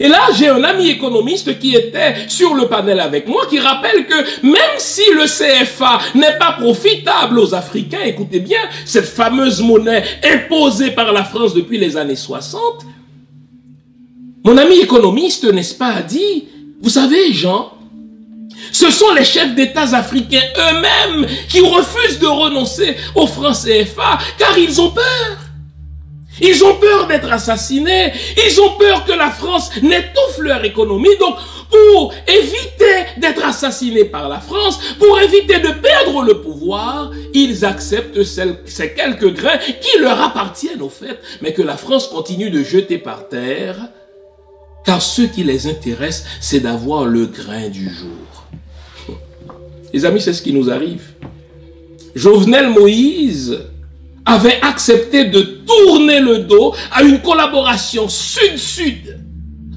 Et là, j'ai un ami économiste qui était sur le panel avec moi qui rappelle que même si le CFA n'est pas profitable aux Africains, écoutez bien, cette fameuse monnaie imposée par la France depuis les années 60, mon ami économiste, n'est-ce pas, a dit, vous savez, Jean, ce sont les chefs d'État africains eux-mêmes qui refusent de renoncer au franc CFA car ils ont peur. Ils ont peur d'être assassinés. Ils ont peur que la France n'étouffe leur économie. Donc, pour éviter d'être assassinés par la France, pour éviter de perdre le pouvoir, ils acceptent ces quelques grains qui leur appartiennent au fait, mais que la France continue de jeter par terre. Car ce qui les intéresse, c'est d'avoir le grain du jour. Les amis, c'est ce qui nous arrive. Jovenel Moïse avait accepté de tourner le dos à une collaboration sud-sud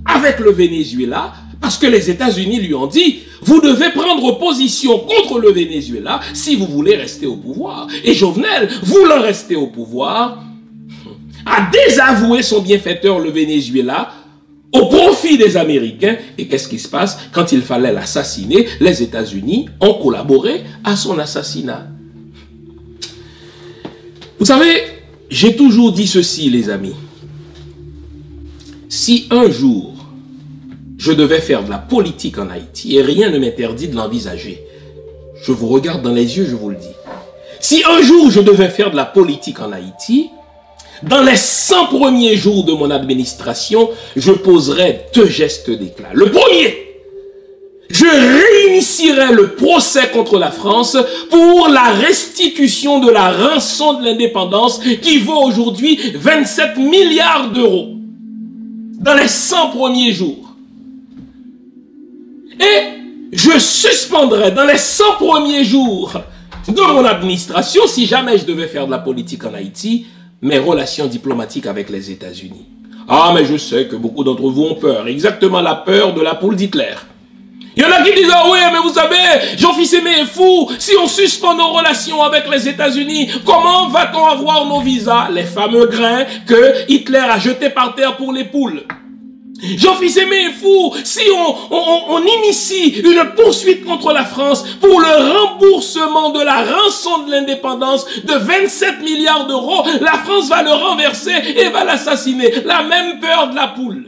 avec le Venezuela, parce que les États-Unis lui ont dit, vous devez prendre position contre le Venezuela si vous voulez rester au pouvoir. Et Jovenel, voulant rester au pouvoir, a désavoué son bienfaiteur, le Venezuela, au profit des Américains. Et qu'est-ce qui se passe? Quand il fallait l'assassiner, les États-Unis ont collaboré à son assassinat. Vous savez, j'ai toujours dit ceci, les amis. Si un jour, je devais faire de la politique en Haïti, et rien ne m'interdit de l'envisager, je vous regarde dans les yeux, je vous le dis. Si un jour, je devais faire de la politique en Haïti, dans les 100 premiers jours de mon administration, je poserais 2 gestes d'éclat. Le premier, je réinitierai le procès contre la France pour la restitution de la rançon de l'indépendance qui vaut aujourd'hui 27 milliards d'euros dans les 100 premiers jours. Et je suspendrai dans les 100 premiers jours de mon administration, si jamais je devais faire de la politique en Haïti, mes relations diplomatiques avec les États-Unis. Ah, mais je sais que beaucoup d'entre vous ont peur, exactement la peur de la poule d'Hitler. Il y en a qui disent, ah oui, mais vous savez, Jean-Fils Aimé est fou. Si on suspend nos relations avec les États-Unis, comment va-t-on avoir nos visas? Les fameux grains que Hitler a jetés par terre pour les poules. Jean-Fils Aimé est fou. Si on initie une poursuite contre la France pour le remboursement de la rançon de l'indépendance de 27 milliards d'euros, la France va le renverser et va l'assassiner. La même peur de la poule.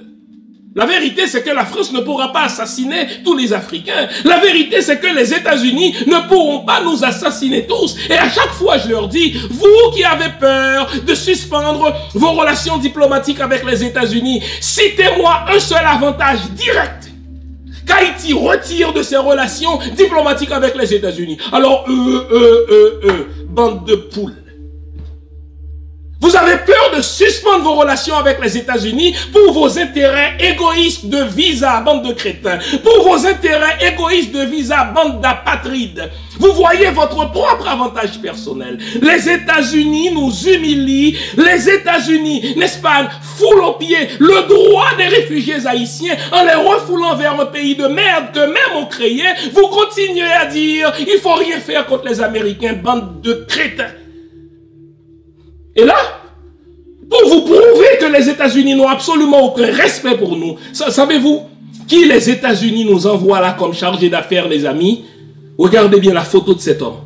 La vérité, c'est que la France ne pourra pas assassiner tous les Africains. La vérité, c'est que les États-Unis ne pourront pas nous assassiner tous. Et à chaque fois, je leur dis, vous qui avez peur de suspendre vos relations diplomatiques avec les États-Unis, citez-moi un seul avantage direct qu'Haïti retire de ses relations diplomatiques avec les États-Unis. Alors, bande de poules. Vous avez peur de suspendre vos relations avec les États-Unis pour vos intérêts égoïstes de visa, bande de crétins. Pour vos intérêts égoïstes de visa, bande d'apatrides. Vous voyez votre propre avantage personnel. Les États-Unis nous humilient. Les États-Unis, n'est-ce pas, foulent aux pieds le droit des réfugiés haïtiens en les refoulant vers un pays de merde que même on créé. Vous continuez à dire, il faut rien faire contre les Américains, bande de crétins. Et là, pour vous prouver que les États-Unis n'ont absolument aucun respect pour nous, savez-vous qui les États-Unis nous envoient là comme chargé d'affaires, les amis? Regardez bien la photo de cet homme.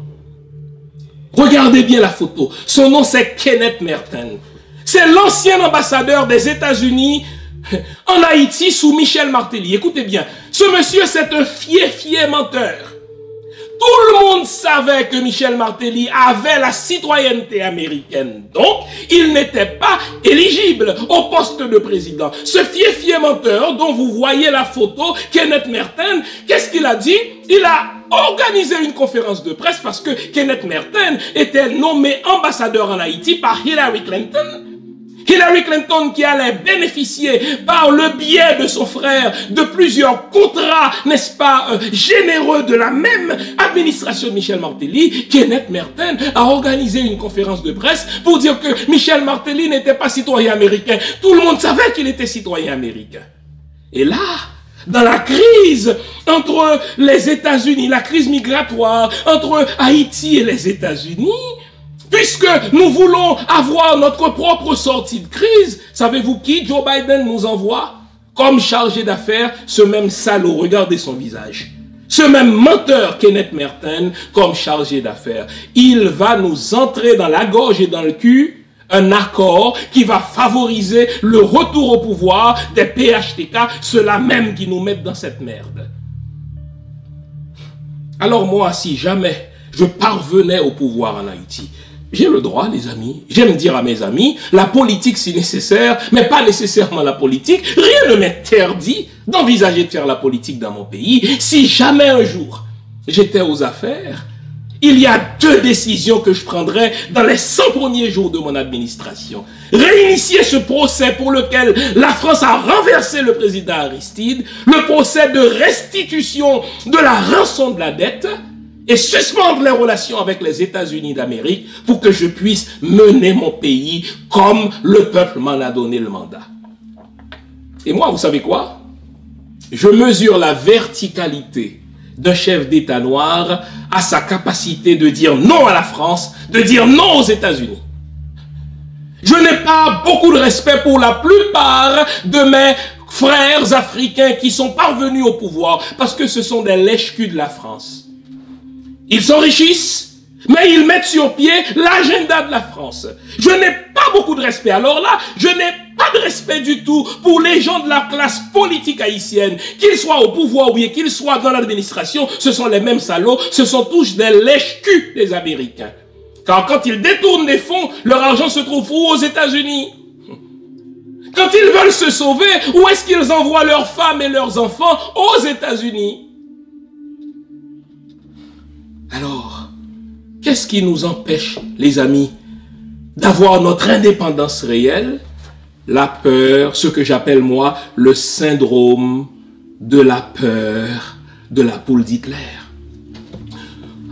Regardez bien la photo. Son nom, c'est Kenneth Merten. C'est l'ancien ambassadeur des États-Unis en Haïti sous Michel Martelly. Écoutez bien, ce monsieur, c'est un fier menteur. Tout le monde savait que Michel Martelly avait la citoyenneté américaine. Donc, il n'était pas éligible au poste de président. Ce fier menteur dont vous voyez la photo, Kenneth Merten, qu'est-ce qu'il a dit? Il a organisé une conférence de presse parce que Kenneth Merten était nommé ambassadeur en Haïti par Hillary Clinton. Hillary Clinton qui allait bénéficier par le biais de son frère de plusieurs contrats, n'est-ce pas, généreux de la même administration de Michel Martelly. Kenneth Merten a organisé une conférence de presse pour dire que Michel Martelly n'était pas citoyen américain. Tout le monde savait qu'il était citoyen américain. Et là, dans la crise entre les États-Unis, la crise migratoire entre Haïti et les États-Unis, puisque nous voulons avoir notre propre sortie de crise, savez-vous qui Joe Biden nous envoie comme chargé d'affaires? Ce même salaud, regardez son visage. Ce même menteur Kenneth Merten comme chargé d'affaires. Il va nous entrer dans la gorge et dans le cul un accord qui va favoriser le retour au pouvoir des PHTK, ceux-là même qui nous mettent dans cette merde. Alors moi, si jamais je parvenais au pouvoir en Haïti, j'ai le droit, les amis, j'aime dire à mes amis, la politique si nécessaire, mais pas nécessairement la politique. Rien ne m'interdit d'envisager de faire la politique dans mon pays. Si jamais un jour j'étais aux affaires, il y a 2 décisions que je prendrais dans les 100 premiers jours de mon administration. Réinitier ce procès pour lequel la France a renversé le président Aristide, le procès de restitution de la rançon de la dette, et suspendre les relations avec les États-Unis d'Amérique pour que je puisse mener mon pays comme le peuple m'en a donné le mandat. Et moi, vous savez quoi? Je mesure la verticalité d'un chef d'État noir à sa capacité de dire non à la France, de dire non aux États-Unis. Je n'ai pas beaucoup de respect pour la plupart de mes frères africains qui sont parvenus au pouvoir parce que ce sont des lèche-culs de la France. Ils s'enrichissent, mais ils mettent sur pied l'agenda de la France. Je n'ai pas beaucoup de respect. Alors là, je n'ai pas de respect du tout pour les gens de la classe politique haïtienne. Qu'ils soient au pouvoir ou bien qu'ils soient dans l'administration, ce sont les mêmes salauds, ce sont tous des lèche-culs des Américains. Car quand ils détournent des fonds, leur argent se trouve où? Aux États-Unis. Quand ils veulent se sauver, où est-ce qu'ils envoient leurs femmes et leurs enfants? Aux États-Unis. Alors, qu'est-ce qui nous empêche, les amis, d'avoir notre indépendance réelle? La peur, ce que j'appelle moi le syndrome de la peur de la poule d'Hitler.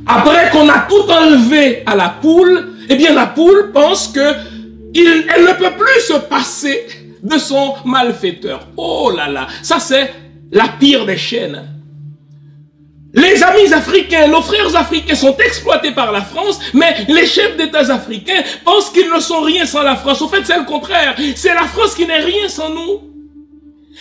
Après qu'on a tout enlevé à la poule, eh bien la poule pense que elle ne peut plus se passer de son malfaiteur. Oh là là, ça c'est la pire des chaînes. Les amis africains, nos frères africains sont exploités par la France, mais les chefs d'État africains pensent qu'ils ne sont rien sans la France. Au fait, c'est le contraire. C'est la France qui n'est rien sans nous.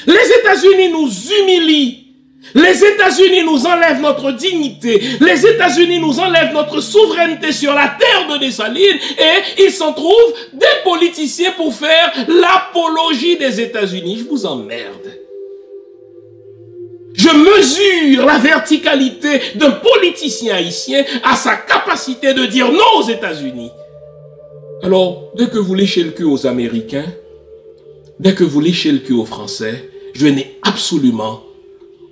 Les États-Unis nous humilient. Les États-Unis nous enlèvent notre dignité. Les États-Unis nous enlèvent notre souveraineté sur la terre de Dessalines et ils s'en trouvent des politiciens pour faire l'apologie des États-Unis. Je vous emmerde. Je mesure la verticalité d'un politicien haïtien à sa capacité de dire non aux États-Unis. Alors, dès que vous léchez le cul aux Américains, dès que vous léchez le cul aux Français, je n'ai absolument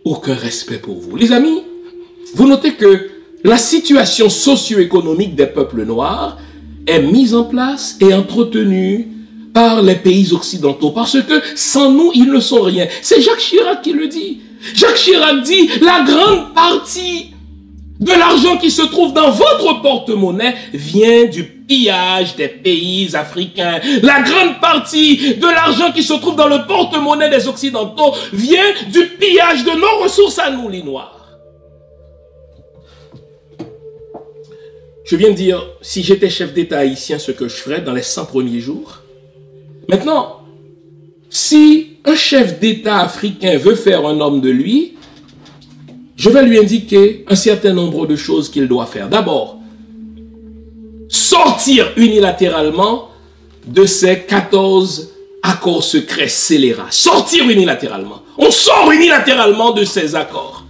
aucun respect pour vous. Les amis, vous notez que la situation socio-économique des peuples noirs est mise en place et entretenue par les pays occidentaux parce que sans nous, ils ne sont rien. C'est Jacques Chirac qui le dit. Jacques Chirac dit, la grande partie de l'argent qui se trouve dans votre porte-monnaie vient du pillage des pays africains. La grande partie de l'argent qui se trouve dans le porte-monnaie des Occidentaux vient du pillage de nos ressources à nous, les Noirs. Je viens de dire, si j'étais chef d'État haïtien, ce que je ferais dans les 100 premiers jours. Maintenant, si un chef d'État africain veut faire un homme de lui, je vais lui indiquer un certain nombre de choses qu'il doit faire. D'abord, sortir unilatéralement de ces 14 accords secrets scélérats. Sortir unilatéralement. On sort unilatéralement de ces accords.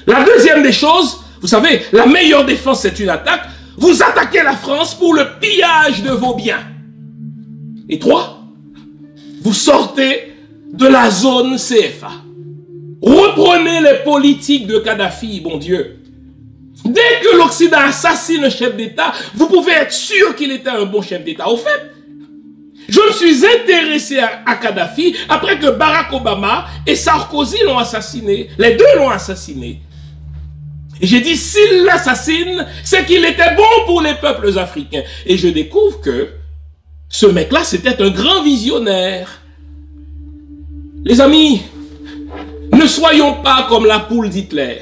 La deuxième des choses, vous savez, la meilleure défense, c'est une attaque. Vous attaquez la France pour le pillage de vos biens. Et 3, vous sortez de la zone CFA. Reprenez les politiques de Kadhafi, bon Dieu. Dès que l'Occident assassine un chef d'État, vous pouvez être sûr qu'il était un bon chef d'État. Au fait, je me suis intéressé à Kadhafi après que Barack Obama et Sarkozy l'ont assassiné. Les deux l'ont assassiné. Et j'ai dit, s'il l'assassine, c'est qu'il était bon pour les peuples africains. Et je découvre que ce mec-là, c'était un grand visionnaire. Les amis, ne soyons pas comme la poule d'Hitler.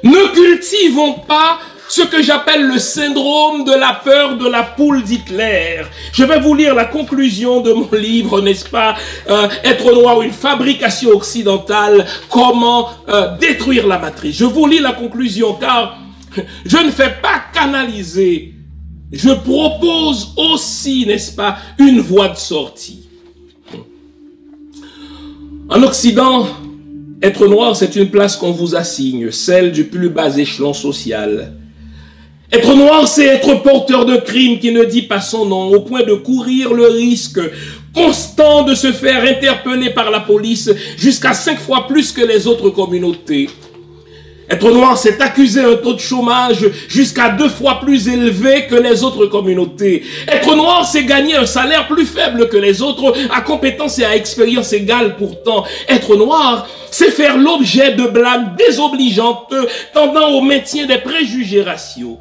Ne cultivons pas ce que j'appelle le syndrome de la peur de la poule d'Hitler. Je vais vous lire la conclusion de mon livre, n'est-ce pas, Être noir, une fabrication occidentale, comment détruire la matrice. Je vous lis la conclusion car je ne fais pas canaliser. Je propose aussi, n'est-ce pas, une voie de sortie. En Occident, être noir, c'est une place qu'on vous assigne, celle du plus bas échelon social. Être noir, c'est être porteur de crime qui ne dit pas son nom, au point de courir le risque constant de se faire interpeller par la police jusqu'à 5 fois plus que les autres communautés. Être noir, c'est accuser un taux de chômage jusqu'à 2 fois plus élevé que les autres communautés. Être noir, c'est gagner un salaire plus faible que les autres, à compétence et à expérience égale pourtant. Être noir, c'est faire l'objet de blagues désobligeantes tendant au maintien des préjugés raciaux.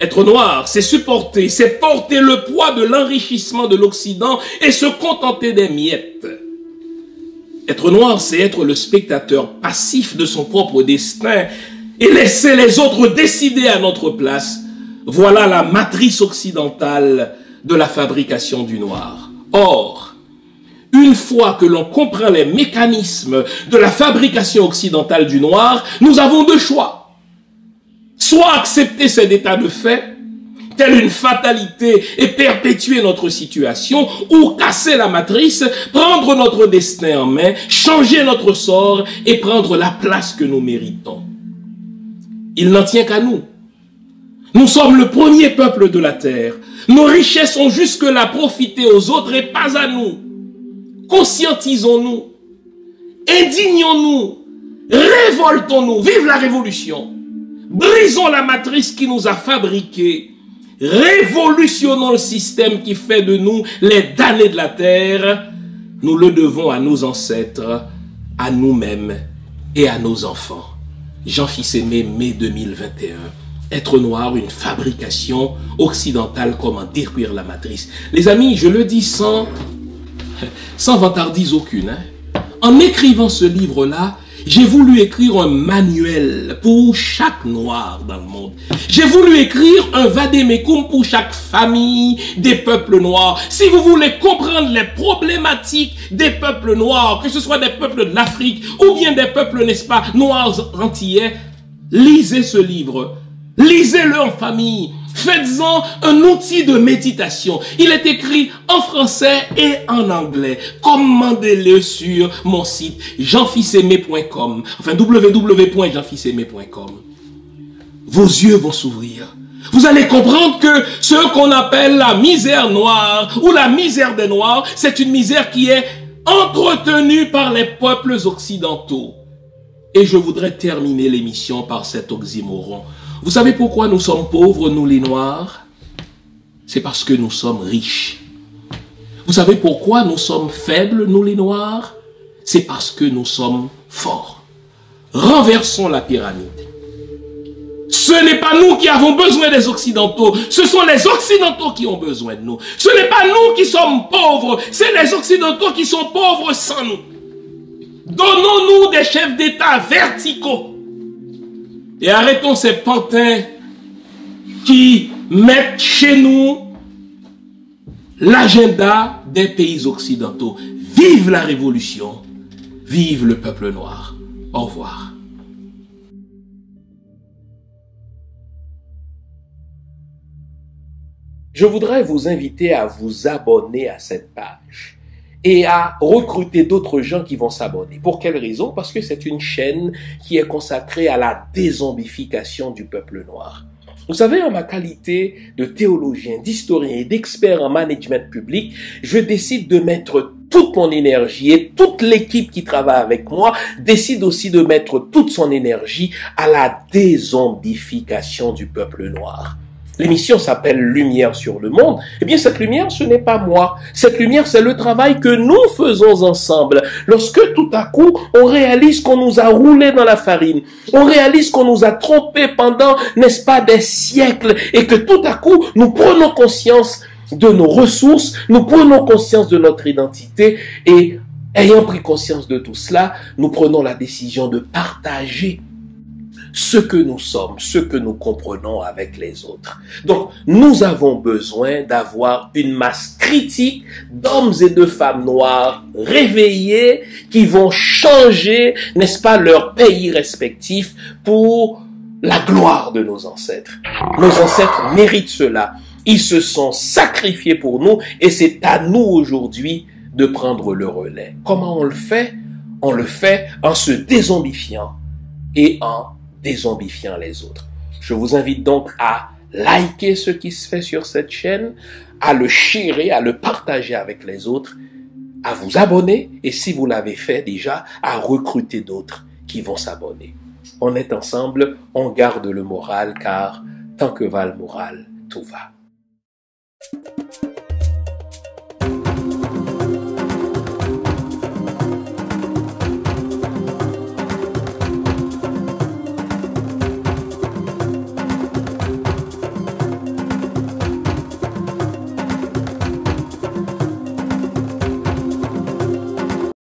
Être noir, c'est supporter, c'est porter le poids de l'enrichissement de l'Occident et se contenter des miettes. Être noir, c'est être le spectateur passif de son propre destin et laisser les autres décider à notre place. Voilà la matrice occidentale de la fabrication du noir. Or, Une fois que l'on comprend les mécanismes de la fabrication occidentale du noir, nous avons deux choix. Soit accepter cet état de fait, telle une fatalité, et perpétuer notre situation, ou casser la matrice, prendre notre destin en main, changer notre sort et prendre la place que nous méritons. Il n'en tient qu'à nous. Nous sommes le premier peuple de la terre. Nos richesses ont jusque-là profité aux autres et pas à nous. Conscientisons-nous, indignons-nous, révoltons-nous, vive la révolution. Brisons la matrice qui nous a fabriqués. Révolutionnons le système qui fait de nous les damnés de la terre. Nous le devons à nos ancêtres, à nous-mêmes et à nos enfants. Jean Fils-Aimé, mai 2021. Être noir, une fabrication occidentale, comment détruire la matrice. Les amis, je le dis sans vantardise aucune. En écrivant ce livre-là, j'ai voulu écrire un manuel pour chaque noir dans le monde. J'ai voulu écrire un vadémécum pour chaque famille des peuples noirs. Si vous voulez comprendre les problématiques des peuples noirs, que ce soit des peuples de l'Afrique ou bien des peuples, n'est-ce pas, noirs antillais, lisez ce livre. Lisez-le en famille. Faites-en un outil de méditation. Il est écrit en français et en anglais. Commandez-le sur mon site jeanfilsaimé.com. Enfin, www.jeanfilsaimé.com. Vos yeux vont s'ouvrir. Vous allez comprendre que ce qu'on appelle la misère noire ou la misère des Noirs, c'est une misère qui est entretenue par les peuples occidentaux. Et je voudrais terminer l'émission par cet oxymoron. Vous savez pourquoi nous sommes pauvres, nous les Noirs? C'est parce que nous sommes riches. Vous savez pourquoi nous sommes faibles, nous les Noirs? C'est parce que nous sommes forts. Renversons la pyramide. Ce n'est pas nous qui avons besoin des Occidentaux, ce sont les Occidentaux qui ont besoin de nous. Ce n'est pas nous qui sommes pauvres, c'est les Occidentaux qui sont pauvres sans nous. Donnons-nous des chefs d'État verticaux. Et arrêtons ces pantins qui mettent chez nous l'agenda des pays occidentaux. Vive la révolution, vive le peuple noir. Au revoir. Je voudrais vous inviter à vous abonner à cette page et à recruter d'autres gens qui vont s'abonner. Pour quelle raison? Parce que c'est une chaîne qui est consacrée à la dézombification du peuple noir. Vous savez, en ma qualité de théologien, d'historien et d'expert en management public, je décide de mettre toute mon énergie et toute l'équipe qui travaille avec moi décide aussi de mettre toute son énergie à la dézombification du peuple noir. L'émission s'appelle Lumière sur le monde. Eh bien, cette lumière, ce n'est pas moi. Cette lumière, c'est le travail que nous faisons ensemble. Lorsque tout à coup, on réalise qu'on nous a roulé dans la farine, on réalise qu'on nous a trompés pendant, n'est-ce pas, des siècles, et que tout à coup, nous prenons conscience de nos ressources, nous prenons conscience de notre identité, et ayant pris conscience de tout cela, nous prenons la décision de partager ce que nous sommes, ce que nous comprenons avec les autres. Donc, nous avons besoin d'avoir une masse critique d'hommes et de femmes noirs réveillés qui vont changer, n'est-ce pas, leur pays respectif pour la gloire de nos ancêtres. Nos ancêtres méritent cela. Ils se sont sacrifiés pour nous et c'est à nous aujourd'hui de prendre le relais. Comment on le fait? On le fait en se dézombifiant et en dézombifiant les autres. Je vous invite donc à liker ce qui se fait sur cette chaîne, à le sharer, à le partager avec les autres, à vous abonner et si vous l'avez fait déjà, à recruter d'autres qui vont s'abonner. On est ensemble, on garde le moral car tant que va le moral, tout va.